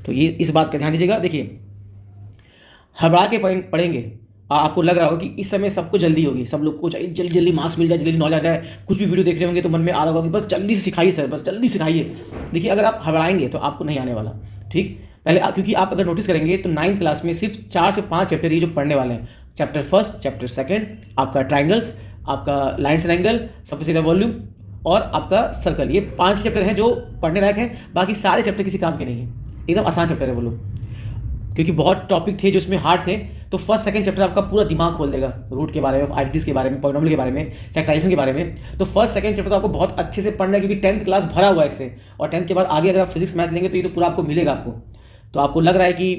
तो ये इस बात का ध्यान दीजिएगा। देखिए हबड़ा के पढ़ेंगे, आपको लग रहा होगा कि इस समय सबको जल्दी होगी, सब लोग को चाहिए जल्दी जल्दी मार्क्स मिल जाए, जल्दी नॉलेज आ जाए। कुछ भी वीडियो देख रहे होंगे तो मन में आ रहा होगा कि बस जल्दी से सिखाइए सर, बस जल्दी सिखाइए। देखिए अगर आप हबड़ाएंगे तो आपको नहीं आने वाला, ठीक। पहले क्योंकि आप अगर नोटिस करेंगे तो 9th क्लास में सिर्फ 4 से 5 चैप्टर ये जो पढ़ने वाले हैं, चैप्टर फर्स्ट, चैप्टर सेकेंड, आपका ट्राइंगल्स, आपका lines and angle, surface area volume और आपका सर्कल, ये 5 चैप्टर हैं जो पढ़ने लायक हैं। बाकी सारे चैप्टर किसी काम के नहीं है, एकदम आसान चैप्टर है वो लोग, क्योंकि बहुत टॉपिक थे जो इसमें हार्ड थे। तो फर्स्ट सेकंड चैप्टर आपका पूरा दिमाग खोल देगा, रूट के बारे में, आइडेंटिटीज के बारे में, पॉलिनोमियल के बारे में, फैक्टराइजेशन के बारे में। तो फर्स्ट सेकंड चैप्टर तो आपको बहुत अच्छे से पढ़ना है, क्योंकि 10th क्लास भरा हुआ है इससे, और 10th के बाद आगे अगर आप फिजिक्स मैथ लेंगे तो ये तो पूरा आपको मिलेगा आपको। तो आपको लग रहा है कि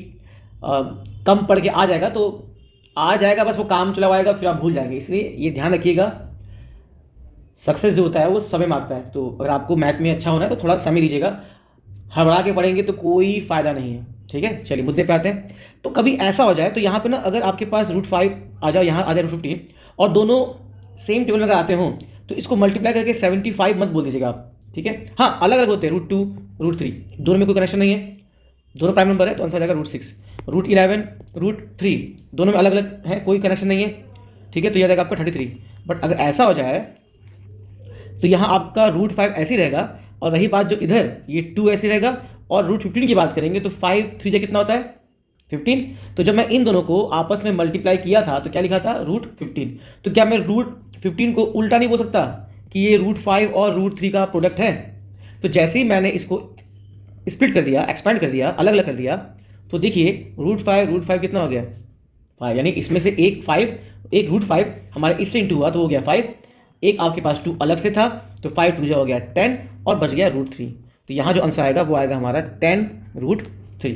कम पढ़ के आ जाएगा, तो आ जाएगा, बस वो काम चलावाएगा फिर आप भूल जाएंगे। इसलिए ये ध्यान रखिएगा, सक्सेस जो होता है वो समय मांगता है। तो अगर आपको मैथ में अच्छा होना है तो थोड़ा समय दीजिएगा, हड़बड़ा के पढ़ेंगे तो कोई फ़ायदा नहीं है, ठीक है। चलिए मुद्दे पे आते हैं। तो कभी ऐसा हो जाए तो यहाँ पे ना, अगर आपके पास √5 आ जाए, यहाँ आ जाए √15, और दोनों सेम टेबल में अगर आते हों तो इसको मल्टीप्लाई करके 75 मत बोल दीजिएगा आप, ठीक है। हाँ अलग अलग होते हैं, √2 √3 दोनों में कोई कनेक्शन नहीं है, दोनों प्राइम नंबर है, तो आंसर आ जाएगा √6। √11 √3 दोनों में अलग अलग है, कोई कनेक्शन नहीं है, ठीक है। तो यह रहेगा आपका 33। बट अगर ऐसा हो जाए तो यहाँ आपका √5 ऐसे ही रहेगा, और रही बात जो इधर ये 2 ऐसे रहेगा, और √15 की बात करेंगे तो 5 3 जा कितना होता है 15। तो जब मैं इन दोनों को आपस में मल्टीप्लाई किया था तो क्या लिखा था √15। तो क्या मैं √15 को उल्टा नहीं बोल सकता कि ये √5 और √3 का प्रोडक्ट है। तो जैसे ही मैंने इसको स्प्लिट कर दिया, एक्सपैंड कर दिया, अलग अलग कर दिया, तो देखिए √5 कितना हो गया 5, यानी इसमें से एक 5, एक √5 हमारे इससे इंटू हुआ तो हो गया 5, एक आपके पास 2 अलग से था तो 5 2 हो गया 10 और बच गया √3। तो यहाँ जो आंसर आएगा वो आएगा हमारा 10√3,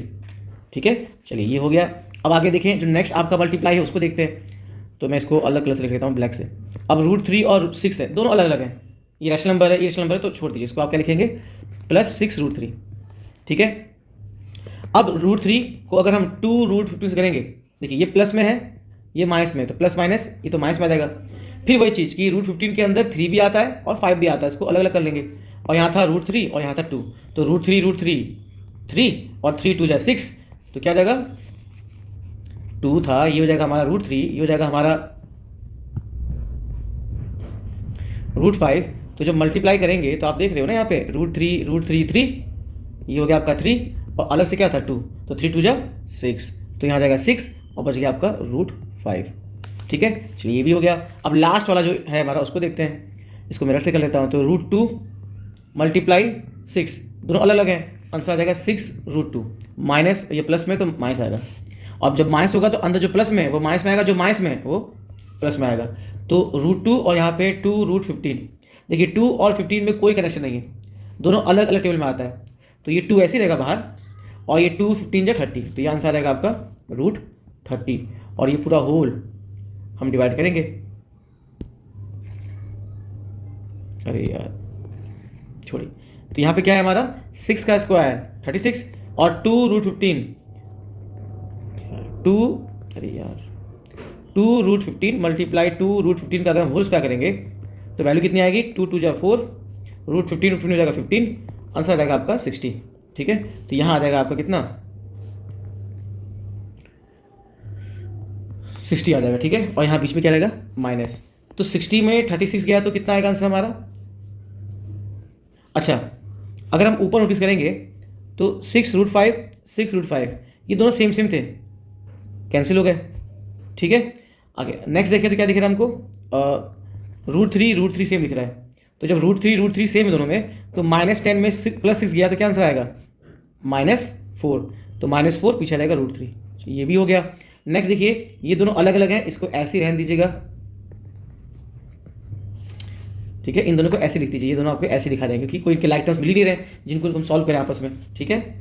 ठीक है। चलिए ये हो गया। अब आगे देखें जो नेक्स्ट आपका मल्टीप्लाई है उसको देखते हैं। तो मैं इसको अलग कलर से लिख लेता हूँ ब्लैक से। अब √3 और 6 है, दोनों अलग अलग हैं, ये रैशनल नंबर है, ये रैशनल नंबर है, तो छोड़ दीजिए इसको। आप क्या लिखेंगे +6 √3, ठीक है। अब √3 को अगर हम 2 √15 से करेंगे, देखिए ये प्लस में है ये माइनस में, तो प्लस माइनस ये तो माइनस में आ जाएगा। फिर वही चीज़ कि √15 के अंदर 3 भी आता है और 5 भी आता है, इसको अलग अलग कर लेंगे। और यहाँ था √3 और यहाँ था 2, तो √3 3 और 3 2 6, तो क्या जाएगा 2 था, ये हो जाएगा हमारा √3, ये हो जाएगा हमारा √5। तो जब मल्टीप्लाई करेंगे तो आप देख रहे हो ना यहाँ पे √3 3, ये हो गया आपका 3 और अलग से क्या था 2, तो 3 2 6, तो यहाँ जाएगा 6 और बच गया आपका √5, ठीक है। चलिए ये भी हो गया। अब लास्ट वाला जो है हमारा उसको देखते हैं, इसको मैं रट से कर लेता हूँ। तो √2 × 6 दोनों अलग अलग हैं, आंसर आ जाएगा 6 √2 माइनस, ये प्लस में तो माइनस आएगा। अब जब माइनस होगा तो अंदर जो प्लस में है वो माइनस में आएगा, जो माइनस में है वो प्लस में आएगा। तो √2 और यहाँ पे 2 √15, देखिए 2 और 15 में कोई कनेक्शन नहीं है, दोनों अलग अलग टेबल में आता है। तो ये 2 ऐसे ही रहेगा बाहर, और ये 2 15 जा 30, तो ये आंसर आ जाएगा आपका √30। और ये पूरा होल हम डिवाइड करेंगे, अरे यार छोड़िए। तो यहाँ पे क्या है हमारा 6 का स्क्वायर 36 और 2 √15 2, अरे यार 2 √15 मल्टीप्लाई 2 √15 का अगर हम होल स्क्वायर करेंगे तो वैल्यू कितनी आएगी 2 2 जा 4, √15 15 हो जाएगा 15, आंसर आ जाएगा आपका 60, ठीक है। तो यहाँ आ जाएगा आपका कितना 60 आ जाएगा, ठीक है। और यहाँ बीच में क्या रहेगा माइनस, तो 60 में 36 गया तो कितना आएगा आंसर हमारा। अच्छा अगर हम ऊपर नोटिस करेंगे तो 6 √5 ये दोनों सेम सेम थे, कैंसिल हो गए, ठीक है। आगे नेक्स्ट देखें तो क्या दिख रहा है हमको √3 सेम दिख रहा है। तो जब √3 सेम है दोनों में, तो -10 में +6 गया तो क्या आंसर आएगा -4, तो -4 पीछे रहेगा √3, ये भी हो गया। नेक्स्ट देखिए ये दोनों अलग अलग हैं, इसको ऐसे ही रहने दीजिएगा, ठीक है। इन दोनों को ऐसे लिख दीजिए, ये दोनों आपको ऐसे लिखा जाएंगे क्योंकि कोई इनके लाइक टर्म्स मिल ही नहीं रहे जिनको हम सॉल्व करें आपस में, ठीक है।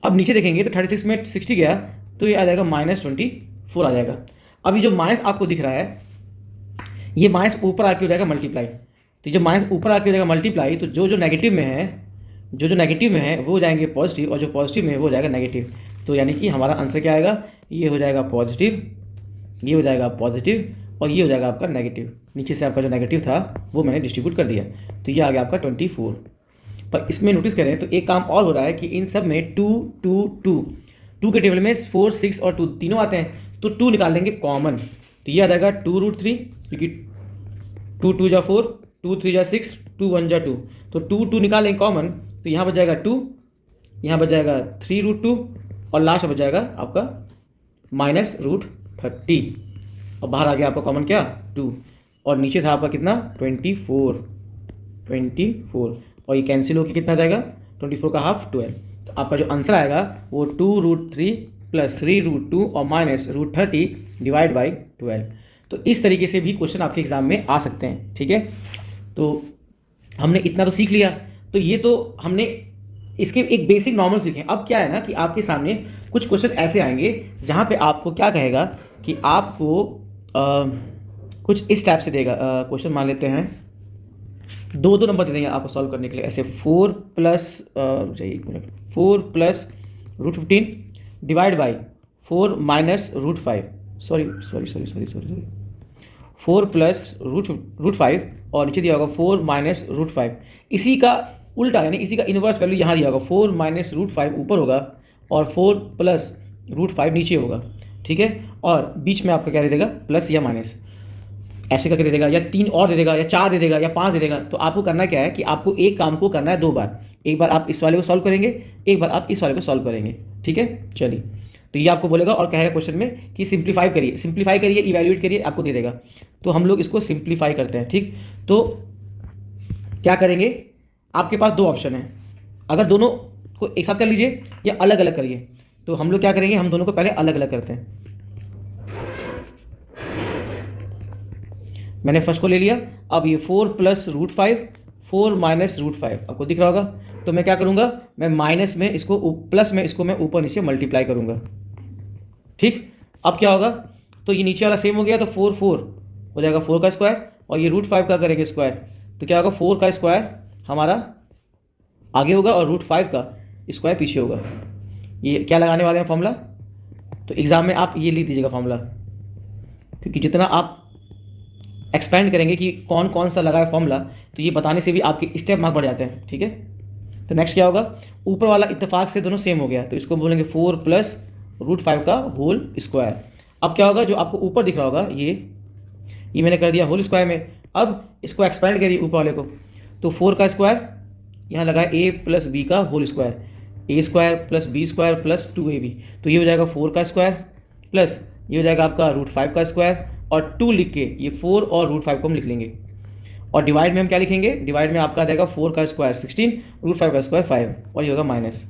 अब नीचे देखेंगे तो 36 में 60 गया तो ये आ जाएगा -24 आ जाएगा। अब ये जो माइनस आपको दिख रहा है ये माइनस ऊपर आके हो जाएगा मल्टीप्लाई, तो जब माइनस ऊपर आके हो जाएगा मल्टीप्लाई तो जो नेगेटिव में है वो हो जाएंगे पॉजिटिव और जो पॉजिटिव में है वो हो जाएगा नेगेटिव। तो यानी कि हमारा आंसर क्या आएगा, ये हो जाएगा पॉजिटिव, ये हो जाएगा पॉजिटिव और ये हो जाएगा आपका नेगेटिव। नीचे से आपका जो नेगेटिव था वो मैंने डिस्ट्रीब्यूट कर दिया, तो ये आ गया आपका 24। पर इसमें नोटिस करें तो एक काम और हो रहा है कि इन सब में 2 2 2 2 के टेबल में 4 6 और 2 तीनों आते हैं, तो 2 निकाल लेंगे कॉमन, तो ये आ जाएगा 2 √3 क्योंकि 2 2 जा 4 2 3 जा 6 2 1 जा 2, तो 2 2 निकाल लेंगे कॉमन, तो यहाँ बच जाएगा 2, यहाँ बच जाएगा 3 √2 और लास्ट बच जाएगा आपका -√30 और बाहर आ गया आपका कॉमन क्या 2 और नीचे था आपका कितना 24 और ये कैंसिल होकर कितना जाएगा 24 का हाफ 12। तो आपका जो आंसर आएगा वो 2 √3 + 3 √2 और -√30 डिवाइड बाई 12। तो इस तरीके से भी क्वेश्चन आपके एग्जाम में आ सकते हैं, ठीक है। तो हमने इतना तो सीख लिया, तो ये तो हमने इसके एक बेसिक नॉर्मल सीखे। अब क्या है ना कि आपके सामने कुछ क्वेश्चन ऐसे आएंगे जहाँ पे आपको क्या कहेगा कि आपको कुछ इस टाइप से देगा क्वेश्चन, मान लेते हैं 2 नंबर दे देंगे आपको सॉल्व करने के लिए, ऐसे 4 + √15 डिवाइड बाई 4 - √5 सॉरी 4 + √5 और नीचे दिया होगा 4 - √5। इसी का उल्टा यानी इसी का इन्वर्स वैल्यू यहाँ दिया होगा 4 - √5 ऊपर होगा और 4 प्लस √5 नीचे होगा, ठीक है। और बीच में आपका क्या दे देगा, प्लस या माइनस ऐसे करके दे देगा, या 3 और दे देगा, या 4 दे देगा, या 5 दे देगा। तो आपको करना क्या है कि आपको एक काम को करना है 2 बार, एक बार आप इस वाले को सॉल्व करेंगे, एक बार आप इस वाले को सॉल्व करेंगे, ठीक है। चलिए, तो ये आपको बोलेगा और कहेगा क्वेश्चन में कि सिंप्लीफाई करिए, इवैल्यूएट करिए, आपको दे देगा। तो हम लोग इसको सिंप्लीफाई करते हैं, ठीक। तो क्या करेंगे, आपके पास 2 ऑप्शन है, अगर दोनों को एक साथ कर लीजिए या अलग अलग करिए। तो हम लोग क्या करेंगे, हम दोनों को पहले अलग अलग करते हैं। मैंने फर्स्ट को ले लिया। अब ये 4 प्लस √5, 4 माइनस √5 आपको दिख रहा होगा। तो मैं क्या करूँगा, मैं माइनस में इसको प्लस में इसको मैं ऊपर नीचे मल्टीप्लाई करूँगा, ठीक। अब क्या होगा, तो ये नीचे वाला सेम हो गया, तो 4 हो जाएगा 4 का स्क्वायर, और ये √5 का करेंगे स्क्वायर, तो क्या होगा 4 का स्क्वायर हमारा आगे होगा और √5 का स्क्वायर पीछे होगा। ये क्या लगाने वाले हैं फॉर्मूला, तो एग्ज़ाम में आप ये लिख दीजिएगा फॉर्मूला, क्योंकि जितना आप एक्सपेंड करेंगे कि कौन कौन सा लगा है फॉर्मूला, तो ये बताने से भी आपके स्टेप मार्क बढ़ जाते हैं, ठीक है। तो नेक्स्ट क्या होगा, ऊपर वाला इत्तेफाक से दोनों सेम हो गया, तो इसको बोलेंगे 4 प्लस √5 का होल स्क्वायर। अब क्या होगा, जो आपको ऊपर दिख रहा होगा ये मैंने कर दिया होल स्क्वायर में। अब इसको एक्सपेंड करिए ऊपर वाले को, तो 4 का स्क्वायर यहाँ लगा a प्लस बी का whole square, a square plus b square plus 2ab, तो ये हो जाएगा 4 का स्क्वायर प्लस ये हो जाएगा आपका √5 का स्क्वायर, और 2 लिख के ये 4 और √5 को हम लिख लेंगे। और डिवाइड में हम क्या लिखेंगे, डिवाइड में आपका आ जाएगा 4 का स्क्वायर 16, √5 का स्क्वायर 5, और ये होगा माइनस।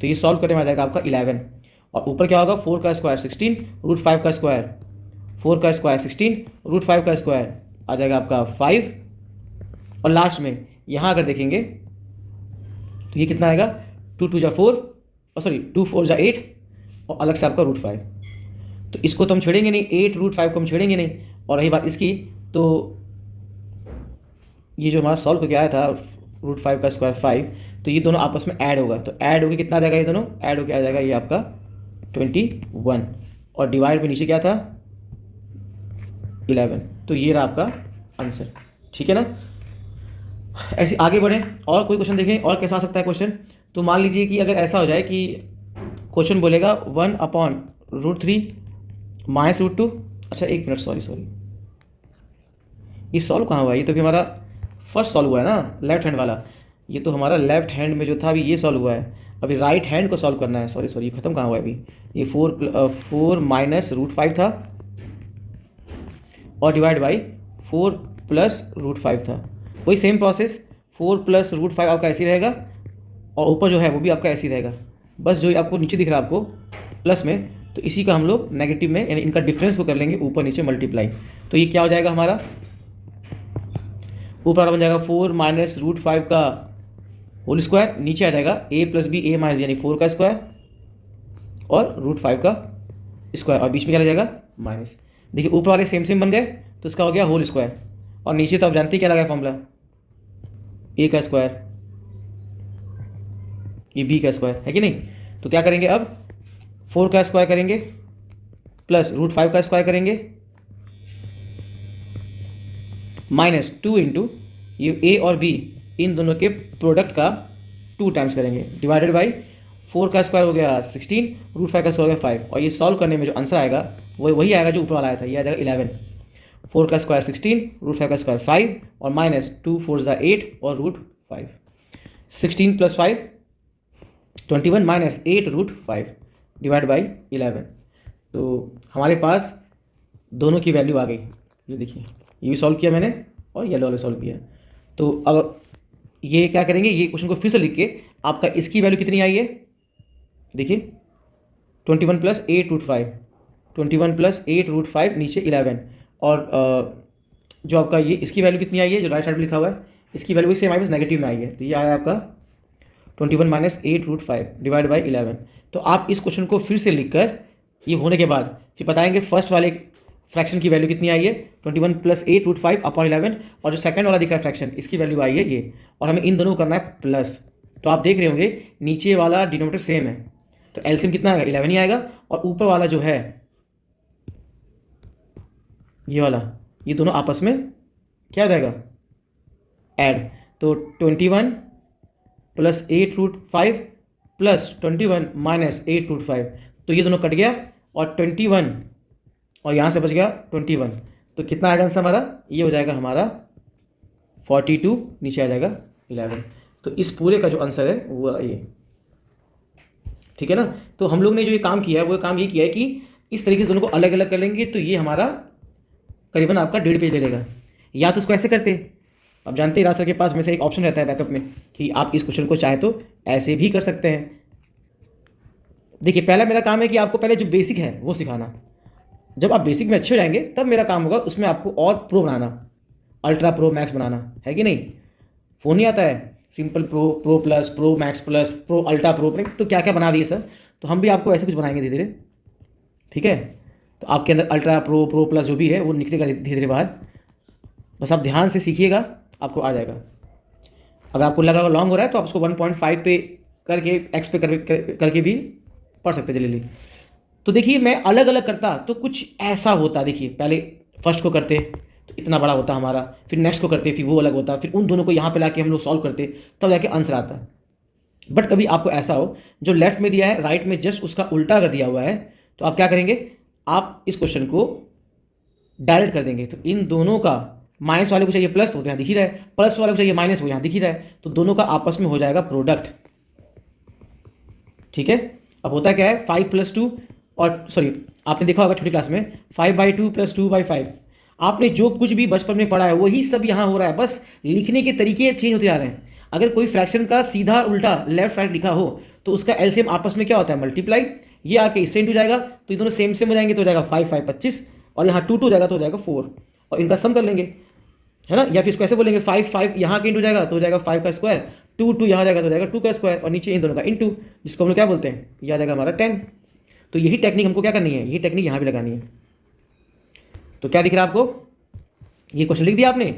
तो ये सॉल्व करने में आ जाएगा आपका 11, और ऊपर क्या होगा 4 का स्क्वायर 16, √5 का स्क्वायर 4 का स्क्वायर 16, √5 का स्क्वायर आ जाएगा आपका 5, और लास्ट में यहाँ अगर देखेंगे तो ये कितना आएगा 2 2 जा 4, और सॉरी 2 4 जा 8, और अलग से आपका √5। तो इसको तो हम छेड़ेंगे नहीं, 8 √5 को हम छेड़ेंगे नहीं। और रही बात इसकी, तो ये जो हमारा सॉल्व करके आया था √5 का स्क्वायर 5, तो ये दोनों आपस में ऐड होगा, तो ऐड होकर कितना आ जाएगा, ये दोनों ऐड होकर आ जाएगा ये आपका 21, और डिवाइड में नीचे क्या था 11। तो ये रहा आपका आंसर, ठीक है ना। ऐसे आगे बढ़ें और कोई क्वेश्चन देखें और कैसा आ सकता है क्वेश्चन। तो मान लीजिए कि अगर ऐसा हो जाए कि क्वेश्चन बोलेगा 1/√3 माइनस √2। अच्छा एक मिनट, सॉरी ये सॉल्व कहाँ हुआ, ये तो भी हमारा फर्स्ट सॉल्व हुआ है ना, लेफ्ट हैंड वाला। ये तो हमारा लेफ्ट हैंड में जो था अभी ये सॉल्व हुआ है, अभी राइट हैंड को सॉल्व करना है। सॉरी ये खत्म कहाँ हुआ है अभी, ये 4 माइनस √5 था और डिवाइड बाई 4 प्लस √5 था। वही सेम प्रोसेस, 4 प्लस √5 आपका ऐसे ही रहेगा, और ऊपर जो है वो भी आपका ऐसे ही रहेगा। बस जो आपको नीचे दिख रहा है आपको प्लस में, तो इसी का हम लोग नेगेटिव में, यानी इनका डिफरेंस को कर लेंगे ऊपर नीचे मल्टीप्लाई। तो ये क्या हो जाएगा हमारा, ऊपर वाला बन जाएगा 4 माइनस √5 का होल स्क्वायर, नीचे आ जाएगा a plus b a minus, यानी 4 का स्क्वायर और √5 का स्क्वायर, और बीच में क्या लग जाएगा माइनस। देखिए ऊपर वाले सेम बन गए, तो इसका हो गया होल स्क्वायर, और नीचे तो आप जानते हैं क्या लगा है फॉर्मूला, a का स्क्वायर ये b का स्क्वायर है कि नहीं। तो क्या करेंगे अब, 4 का स्क्वायर करेंगे प्लस √5 का स्क्वायर करेंगे माइनस 2 इंटू ये a और b इन दोनों के प्रोडक्ट का 2 टाइम्स करेंगे, डिवाइडेड बाई 4 का स्क्वायर हो गया 16, √5 का स्क्वायर हो गया 5, और ये सॉल्व करने में जो आंसर आएगा वही आएगा जो ऊपर वाला आया था, ये आ जाएगा 11। 4 का स्क्वायर 16, √5 का स्क्वायर 5, और माइनस 2 4 जा 8 और √5। 16 प्लस 5 21 माइनस 8 √5 डिवाइड बाई 11। तो हमारे पास दोनों की वैल्यू आ गई, ये देखिए ये भी सॉल्व किया मैंने और येलो वाले सॉल्व किया। तो अब ये क्या करेंगे, ये क्वेश्चन को फिर से लिख के आपका इसकी वैल्यू कितनी आई है, देखिए 21 प्लस 8 √5, 21 प्लस 8 √5 नीचे 11, और जो आपका ये इसकी वैल्यू कितनी आई है, जो राइट साइड में लिखा हुआ है इसकी वैल्यू सेम आई बस नेगेटिव में आई है। तो ये आया आपका 21 माइनस 8 √5 डिवाइड बाई 11। तो आप इस क्वेश्चन को फिर से लिख कर ये होने के बाद फिर बताएंगे फर्स्ट वाले फ्रैक्शन की वैल्यू कितनी आई है 21 प्लस 8 √5 अपॉन 11, और जो सेकंड वाला दिखा है फ्रैक्शन इसकी वैल्यू आई है ये, और हमें इन दोनों को करना है प्लस। तो आप देख रहे होंगे नीचे वाला डिनोमिनेटर सेम है, तो एलसीएम कितना आएगा 11 ही आएगा, और ऊपर वाला जो है ये वाला, ये दोनों आपस में क्या हो जाएगा ऐड। तो 21 प्लस 8 √5 प्लस 21 माइनस 8√5, तो ये दोनों कट गया और 21 और यहाँ से बच गया 21, तो कितना आएगा आंसर हमारा, ये हो जाएगा हमारा 42, नीचे आ जाएगा 11। तो इस पूरे का जो आंसर है वो ये, ठीक है ना। तो हम लोग ने जो ये काम किया है वो काम ये किया है कि इस तरीके से दोनों को अलग अलग कर लेंगे, तो ये हमारा करीबन आपका 1.5 पेज ले लेगा। या तो इसको ऐसे करते, आप जानते हैं राज सर के पास हमेशा एक ऑप्शन रहता है बैकअप में कि आप इस क्वेश्चन को चाहे तो ऐसे भी कर सकते हैं। देखिए पहला मेरा काम है कि आपको पहले जो बेसिक है वो सिखाना, जब आप बेसिक में अच्छे हो जाएंगे तब मेरा काम होगा उसमें आपको और प्रो बनाना, अल्ट्रा प्रो मैक्स बनाना, है कि नहीं। फ़ोन नहीं आता है simple pro, pro plus, pro max plus, pro ultra pro, तो क्या क्या बना दिए सर, तो हम भी आपको ऐसे कुछ बनाएंगे धीरे धीरे, ठीक है। तो आपके अंदर अल्ट्रा प्रो, प्रो प्लस जो भी है वो निकलेगा धीरे धीरे बाहर, बस आप ध्यान से सीखिएगा, आपको आ जाएगा। अगर आपको लग रहा है लॉन्ग हो रहा है तो आप उसको 1.5 पे करके एक्स पे करके भी पढ़ सकते जल्दी। तो देखिए मैं अलग अलग करता तो कुछ ऐसा होता, देखिए पहले फर्स्ट को करते तो इतना बड़ा होता हमारा, फिर नेक्स्ट को करते फिर वो अलग होता, फिर उन दोनों को यहाँ पे लाके हम लोग सॉल्व करते तब जाके आंसर आता। बट कभी आपको ऐसा हो जो लेफ्ट में दिया है राइट में जस्ट उसका उल्टा कर दिया हुआ है, तो आप क्या करेंगे, आप इस क्वेश्चन को डायरेक्ट कर देंगे। तो इन दोनों का माइनस वाले को चाहिए प्लस, तो यहाँ दिख ही रहा है, प्लस वाले को चाहिए माइनस, वो यहाँ दिख ही रहा है, तो दोनों का आपस में हो जाएगा प्रोडक्ट, ठीक है। अब होता क्या है 5 + 2 और सॉरी आपने देखा होगा छोटी क्लास में 5/2 + 2/5, आपने जो कुछ भी बचपन में पढ़ा है वही सब यहाँ हो रहा है, बस लिखने के तरीके चेंज होते जा रहे हैं। अगर कोई फ्रैक्शन का सीधा उल्टा लेफ्ट राइट लिखा हो तो उसका एलसीएम आपस में क्या होता है, मल्टीप्लाई, ये आके इससे इंटू जाएगा तो ये दोनों सेम सेम हो जाएंगे, तो हो जाएगा 5 5 25 और यहाँ 2 2 जाएगा तो हो जाएगा 4 और इनका सम कर लेंगे, है ना। या फिर इसको ऐसे बोलेंगे 5 5 यहाँ के इंटू जाएगा तो हो जाएगा 5 का स्क्वायर, 2 2 यहाँ जाएगा तो हो जाएगा 2 का स्क्वायर और नीचे इन दोनों का इंटू, जिसको हम लोग क्या बोलते हैं, ये आ जाएगा हमारा 10। तो यही टेक्निक हमको क्या करनी है, यही टेक्निक यहाँ भी लगानी है। तो क्या दिख रहा है आपको, ये क्वेश्चन लिख दिया आपने,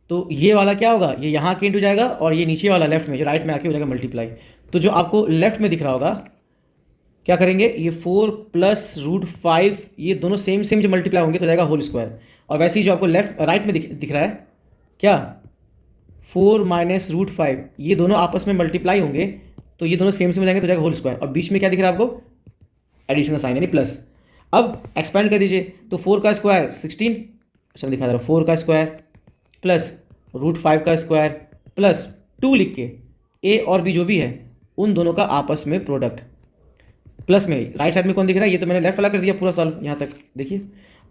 तो ये वाला क्या होगा, ये यहाँ के इंटू जाएगा और ये नीचे वाला लेफ्ट में जो राइट में आके हो जाएगा मल्टीप्लाई। तो जो आपको लेफ्ट में दिख रहा होगा क्या करेंगे, ये 4 + √5 ये दोनों सेम सेम जो मल्टीप्लाई होंगे तो जाएगा होल स्क्वायर, और वैसे ही जो आपको लेफ्ट राइट में दिख रहा है क्या 4 - √5 ये दोनों आपस में मल्टीप्लाई होंगे तो ये दोनों सेम सेम हो जाएंगे तो जाएगा होल स्क्वायर, और बीच में क्या दिख रहा है आपको, एडिशनल साइन यानी प्लस। अब एक्सपेंड कर दीजिए, तो 4 का स्क्वायर 16, सब दिखा दे रहा हूँ, 4 का स्क्वायर प्लस √5 का स्क्वायर प्लस 2 लिख के ए और बी जो भी है उन दोनों का आपस में प्रोडक्ट, प्लस में राइट साइड में कौन दिख रहा है, ये तो मैंने लेफ्ट वाला कर दिया पूरा सॉल्व यहाँ तक, देखिए।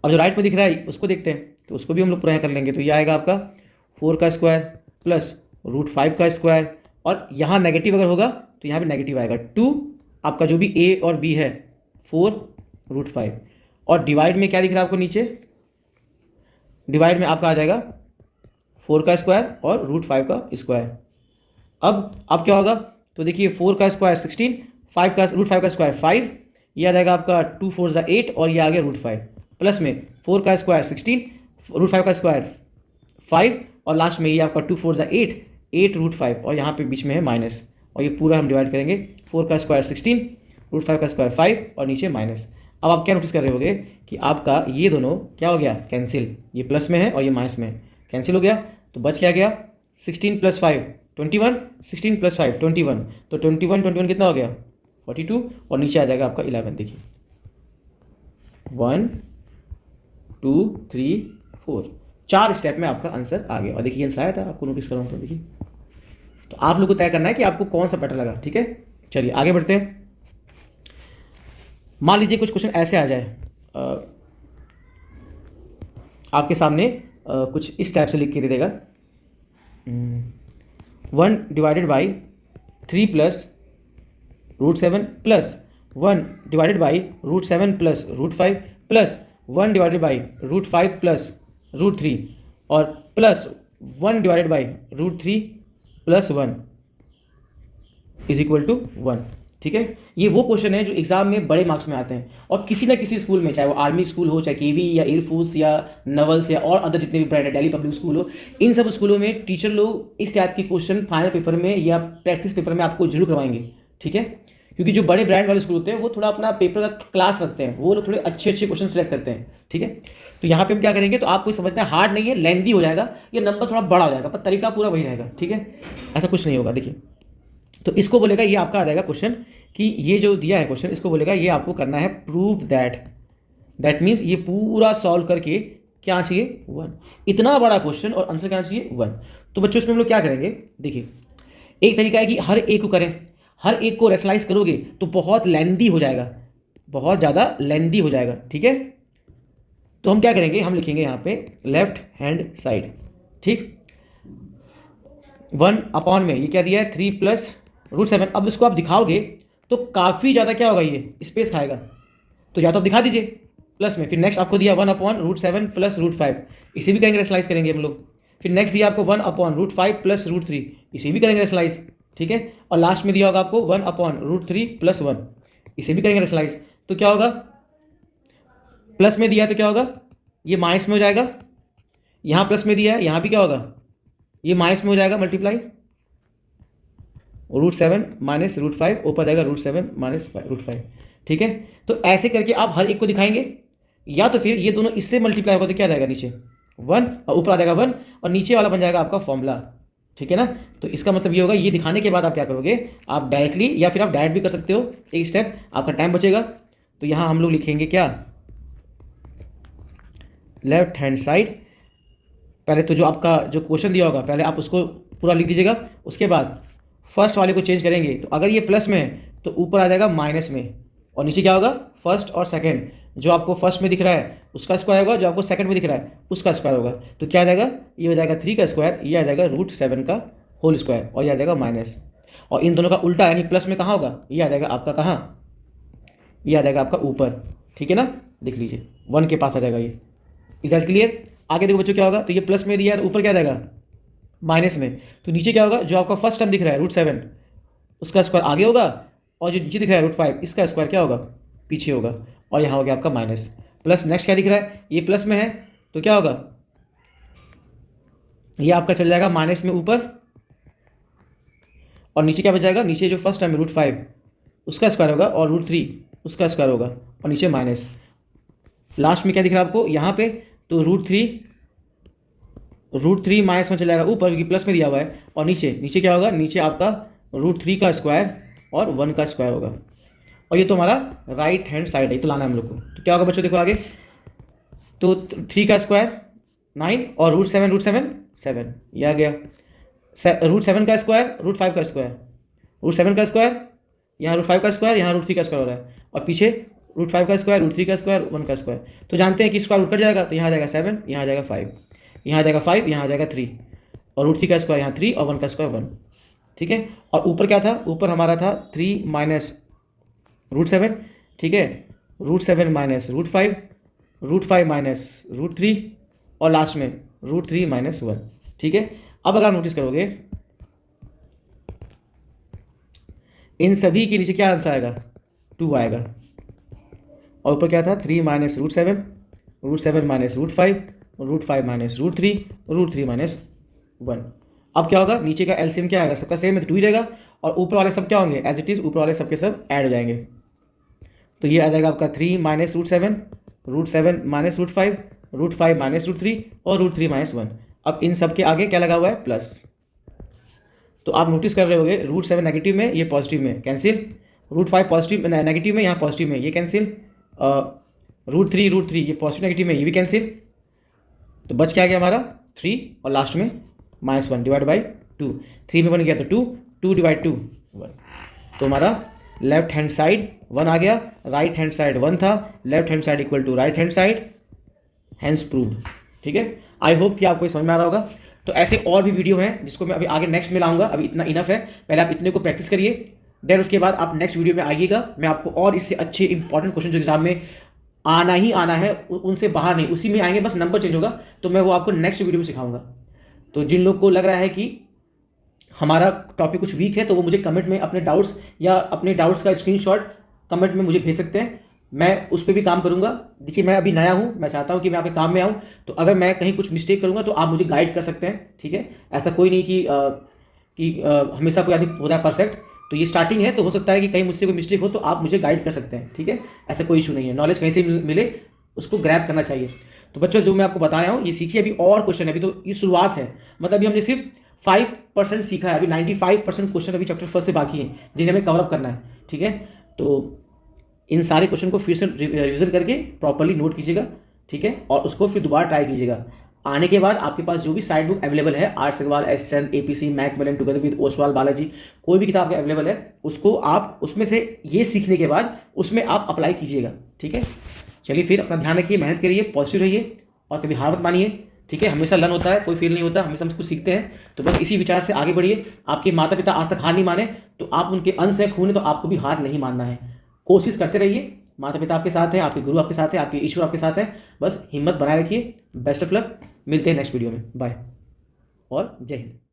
अब जो राइट में दिख रहा है उसको देखते हैं, तो उसको भी हम लोग पूरा कर लेंगे, तो ये आएगा आपका 4 का स्क्वायर प्लस √5 का स्क्वायर, और यहाँ नेगेटिव अगर होगा तो यहाँ भी नेगेटिव आएगा, 2 आपका जो भी ए और बी है 4 √5, और डिवाइड में क्या दिख रहा है आपको नीचे, डिवाइड में आपका आ जाएगा 4 का स्क्वायर और √5 का स्क्वायर। अब क्या होगा, तो देखिए 4 का स्क्वायर 16, 5 का √5 का स्क्वायर 5, ये आ जाएगा आपका 2 4 = 8 और ये आ गया √5, प्लस में 4 का स्क्वायर 16, √5 का स्क्वायर 5 और लास्ट में ये आपका 2 4 = 8, 8 √5 और यहाँ पे बीच में है माइनस, और ये पूरा हम डिवाइड करेंगे, 4 का स्क्वायर 16, √5 का स्क्वायर 5 और नीचे माइनस। अब आप क्या नोटिस कर रहे होगे कि आपका ये दोनों क्या हो गया, कैंसिल, ये प्लस में है और ये माइनस में है, कैंसिल हो गया, तो बच क्या गया 16 + 5 21, 16 + 5 21, तो 21 कितना हो गया 42 और नीचे आ जाएगा आपका 11, देखिए 1 2 3 4 4 स्टेप में आपका आंसर आ गया। और देखिए आंसर आया था, आपको नोटिस कर रहा हूँ, तो देखिए तो आप लोग को तय करना है कि आपको कौन सा बेटर लगा, ठीक है। चलिए आगे बढ़ते हैं। मान लीजिए कुछ क्वेश्चन ऐसे आ जाए आपके सामने, कुछ इस टाइप से लिख के दे देगा 1 / 3 + √7 प्लस 1 / √7 + √5 प्लस 1 / √5 + √3 और प्लस 1 / √3 + 1 = 1, ठीक है। ये वो क्वेश्चन है जो एग्जाम में बड़े मार्क्स में आते हैं, और किसी ना किसी स्कूल में, चाहे वो आर्मी स्कूल हो, चाहे केवी या एयरफोर्स या नवल्स या और अदर जितने भी ब्रांड है, दिल्ली पब्लिक स्कूल हो, इन सब स्कूलों में टीचर लोग इस टाइप के क्वेश्चन फाइनल पेपर में या प्रैक्टिस पेपर में आपको जरूर करवाएंगे, ठीक है। क्योंकि जो बड़े ब्रांड वाले स्कूल होते हैं वो थोड़ा अपना पेपर का क्लास रखते हैं, वो लोग थोड़े अच्छे क्वेश्चन सेलेक्ट करते हैं, ठीक है। तो यहाँ पे हम क्या करेंगे, तो आपको समझना है हार्ड नहीं है, लेंदी हो जाएगा, ये नंबर थोड़ा बड़ा हो जाएगा पर तरीका पूरा वही रहेगा, ठीक है, ऐसा कुछ नहीं होगा। देखिए तो इसको बोलेगा, ये आपका आ जाएगा क्वेश्चन कि ये जो दिया है क्वेश्चन, इसको बोलेगा ये आपको करना है प्रूव दैट मीन्स ये पूरा सॉल्व करके क्या चाहिए 1। इतना बड़ा क्वेश्चन और आंसर क्या चाहिए 1। तो बच्चों इसमें हम लोग क्या करेंगे, देखिए एक तरीका है कि हर एक को करें, हर एक को रेशनलाइज करोगे तो बहुत लेंदी हो जाएगा, बहुत ज़्यादा लेंदी हो जाएगा, ठीक है। तो हम क्या करेंगे, हम लिखेंगे यहाँ पे लेफ्ट हैंड साइड, ठीक, 1 में ये क्या दिया है 3 + √7। अब इसको आप दिखाओगे तो काफ़ी ज़्यादा क्या होगा, ये स्पेस खाएगा, तो या तो आप दिखा दीजिए प्लस में। फिर नेक्स्ट आपको दिया 1/√7 + √5, इसे भी करेंगे रेशनलाइज करेंगे हम लोग। फिर नेक्स्ट दिया आपको 1/√5 + √3, इसे भी करेंगे रेशनलाइज, ठीक है। और लास्ट में दिया होगा आपको 1/√3 + 1, इसे भी करेंगे रेशनलाइज। तो क्या होगा, प्लस में दिया है तो क्या होगा, ये माइनस में हो जाएगा, यहाँ प्लस में दिया है यहाँ भी क्या होगा, ये माइनस में हो जाएगा, मल्टीप्लाई √7 - √5 ऊपर जाएगा √7 - √5, ठीक है। तो ऐसे करके आप हर एक को दिखाएंगे, या तो फिर ये दोनों इससे मल्टीप्लाई होगा तो क्या जाएगा नीचे 1 और ऊपर आ जाएगा 1 और नीचे वाला बन जाएगा आपका फॉर्मूला, ठीक है ना। तो इसका मतलब ये होगा, ये दिखाने के बाद आप क्या करोगे, आप डायरेक्टली या फिर आप डायरेक्ट भी कर सकते हो, एक स्टेप आपका टाइम बचेगा। तो यहाँ हम लोग लिखेंगे क्या, लेफ्ट हैंड साइड। पहले तो जो आपका जो क्वेश्चन दिया होगा पहले आप उसको पूरा लिख दीजिएगा, उसके बाद फर्स्ट वाले को चेंज करेंगे। तो अगर ये प्लस में है तो ऊपर आ जाएगा माइनस में, और नीचे क्या होगा फर्स्ट और सेकंड, जो आपको फर्स्ट में दिख रहा है उसका स्क्वायर होगा, जो आपको सेकंड में दिख रहा है उसका स्क्वायर होगा। तो क्या आ जाएगा, ये हो जाएगा 3 का स्क्वायर, ये आ जाएगा √7 का होल स्क्वायर, और ये आ जाएगा माइनस। और इन दोनों का उल्टा यानी प्लस में कहाँ होगा, ये आ जाएगा आपका कहाँ, ये आ जाएगा आपका ऊपर, ठीक है ना। देख लीजिए 1 के पास आ जाएगा ये। Is that clear. आगे देखो बच्चों क्या होगा, तो ये प्लस में दिया है तो ऊपर क्या आ जाएगा माइनस में, तो नीचे क्या होगा, जो आपका फर्स्ट टर्म दिख रहा है √7 उसका स्क्वायर आगे होगा, और जो नीचे दिख रहा है √5 इसका स्क्वायर क्या होगा पीछे होगा, और यहाँ हो गया आपका माइनस। प्लस नेक्स्ट क्या दिख रहा है, ये प्लस में है तो क्या होगा, ये आपका चल जाएगा माइनस में ऊपर, और नीचे क्या बच जाएगा, नीचे जो फर्स्ट टर्म है √5 उसका स्क्वायर होगा और √3 उसका स्क्वायर होगा, और नीचे माइनस। लास्ट में क्या दिख रहा है आपको यहाँ पे, तो √3 माइनस में चला जाएगा ऊपर क्योंकि प्लस में दिया हुआ है, और नीचे क्या होगा, नीचे आपका √3 का स्क्वायर और 1 का स्क्वायर होगा, और ये तो हमारा राइट हैंड साइड है, तो लाना है हम लोग को। तो क्या होगा बच्चों देखो आगे, तो 3 का स्क्वायर 9 और √7 7, ये आ गया। √7 का स्क्वायर √5 का स्क्वायर, √7 का स्क्वायर यहाँ √5 का स्क्वायर, यहाँ √3 का स्क्वायर हो रहा है, और पीछे √5 का स्क्वायर √3 का स्क्वायर 1 का स्क्वायर। तो जानते हैं कि स्क्वायर रूट कट जाएगा, तो यहाँ आ जाएगा 7, यहाँ आ जाएगा 5, यहाँ आ जाएगा 5, यहाँ आ जाएगा 3, और √3 का स्क्वायर यहाँ 3 और 1 का स्क्वायर 1, ठीक है। और ऊपर क्या था, ऊपर हमारा था 3 - √7, ठीक है, √7 - √5, √5 - √3, और लास्ट में √3 - 1, ठीक है। अब अगर आप नोटिस करोगे इन सभी के नीचे क्या आंसर आएगा 2 आएगा, और ऊपर क्या था 3 - √7, √7 - √5, √5 - √3, √3 - 1। अब क्या होगा, नीचे का एलसीएम क्या आएगा, सबका सेम है तो 2 ही रहेगा, और ऊपर वाले सब क्या होंगे एज इट इज़, ऊपर वाले सबके सब ऐड हो जाएंगे। तो ये आ जाएगा आपका 3 - √7, √7 - √5, √5 - √3 और √3 - 1। अब इन सब के आगे क्या लगा हुआ है प्लस। तो आप नोटिस कर रहे होगे √7 नेगेटिव में, ये पॉजिटिव में कैंसिल, √5 पॉजिटिव नेगेटिव में, यहाँ पॉजिटिव में ये कैंसिल, √3 ये पॉजिटिव नेगेटिव में ये भी कैंसिल। तो बच क्या गया हमारा 3, और लास्ट में -1 डिवाइड बाई 2, 3 में 1 गया तो 2 डिवाइड 2 1। तो हमारा लेफ्ट हैंड साइड 1 आ गया, राइट हैंड साइड 1 था, left hand side equal to right hand side, hence proved, ठीक है। आई होप कि आपको समझ में आ रहा होगा। तो ऐसे और भी वीडियो हैं जिसको मैं अभी आगे नेक्स्ट में लाऊंगा, अभी इतना इनफ है, पहले आप इतने को प्रैक्टिस करिए, देन उसके बाद आप नेक्स्ट वीडियो में आइएगा, मैं आपको और इससे अच्छे इंपॉर्टेंट क्वेश्चन जो एग्जाम में आना ही आना है उनसे बाहर नहीं, उसी में आएंगे, बस नंबर चेंज होगा, तो मैं वो आपको नेक्स्ट वीडियो में सिखाऊंगा। तो जिन लोग को लग रहा है कि हमारा टॉपिक कुछ वीक है तो वो मुझे कमेंट में अपने डाउट्स या अपने डाउट्स का स्क्रीनशॉट कमेंट में मुझे भेज सकते हैं, मैं उस पर भी काम करूंगा। देखिए मैं अभी नया हूं, मैं चाहता हूं कि मैं आपके काम में आऊं, तो अगर मैं कहीं कुछ मिस्टेक करूंगा तो आप मुझे गाइड कर सकते हैं, ठीक है। ऐसा कोई नहीं कि हमेशा कोई आदमी होता है परफेक्ट, तो ये स्टार्टिंग है, तो हो सकता है कि कहीं मुझसे कोई मिस्टेक हो तो आप मुझे गाइड कर सकते हैं, ठीक है। ऐसा कोई इशू नहीं है, नॉलेज कहीं से मिले उसको ग्रैब करना चाहिए। तो बच्चों जो मैं आपको बताया हूँ ये सीखिए, अभी और क्वेश्चन है, अभी तो ये शुरुआत है, मतलब अभी हमने सिर्फ 5% सीखा है, अभी 95% क्वेश्चन अभी चैप्टर फर्स्ट से बाकी हैं जिन्हें हमें कवर अप करना है। ठीक है, तो इन सारे क्वेश्चन को फिर से रिविजन करके प्रॉपरली नोट कीजिएगा। ठीक है, और उसको फिर दोबारा ट्राई कीजिएगा। आने के बाद आपके पास जो भी साइड बुक अवेलेबल है, RS Aggarwal, SN, APC, Macmillan together with Oswal Balaji, कोई भी किताब अवेलेबल है, उसको आप उसमें से ये सीखने के बाद उसमें आप अप्लाई कीजिएगा। ठीक है, चलिए फिर अपना ध्यान रखिए, मेहनत करिए, पॉजिटिव रहिए और कभी हार मत मानिए। ठीक है, हमेशा लर्न होता है, कोई फेल नहीं होता, हमेशा हम कुछ सीखते हैं। तो बस इसी विचार से आगे बढ़िए। आपके माता पिता आज तक हार नहीं माने, तो आप उनके अंश हैं, खून है, तो आपको भी हार नहीं मानना है। कोशिश करते रहिए, माता पिता आपके साथ है, आपके गुरु आपके साथ है, आपके ईश्वर आपके साथ है। बस हिम्मत बनाए रखिए। बेस्ट ऑफ लक, मिलते हैं नेक्स्ट वीडियो में। बाय और जय हिंद।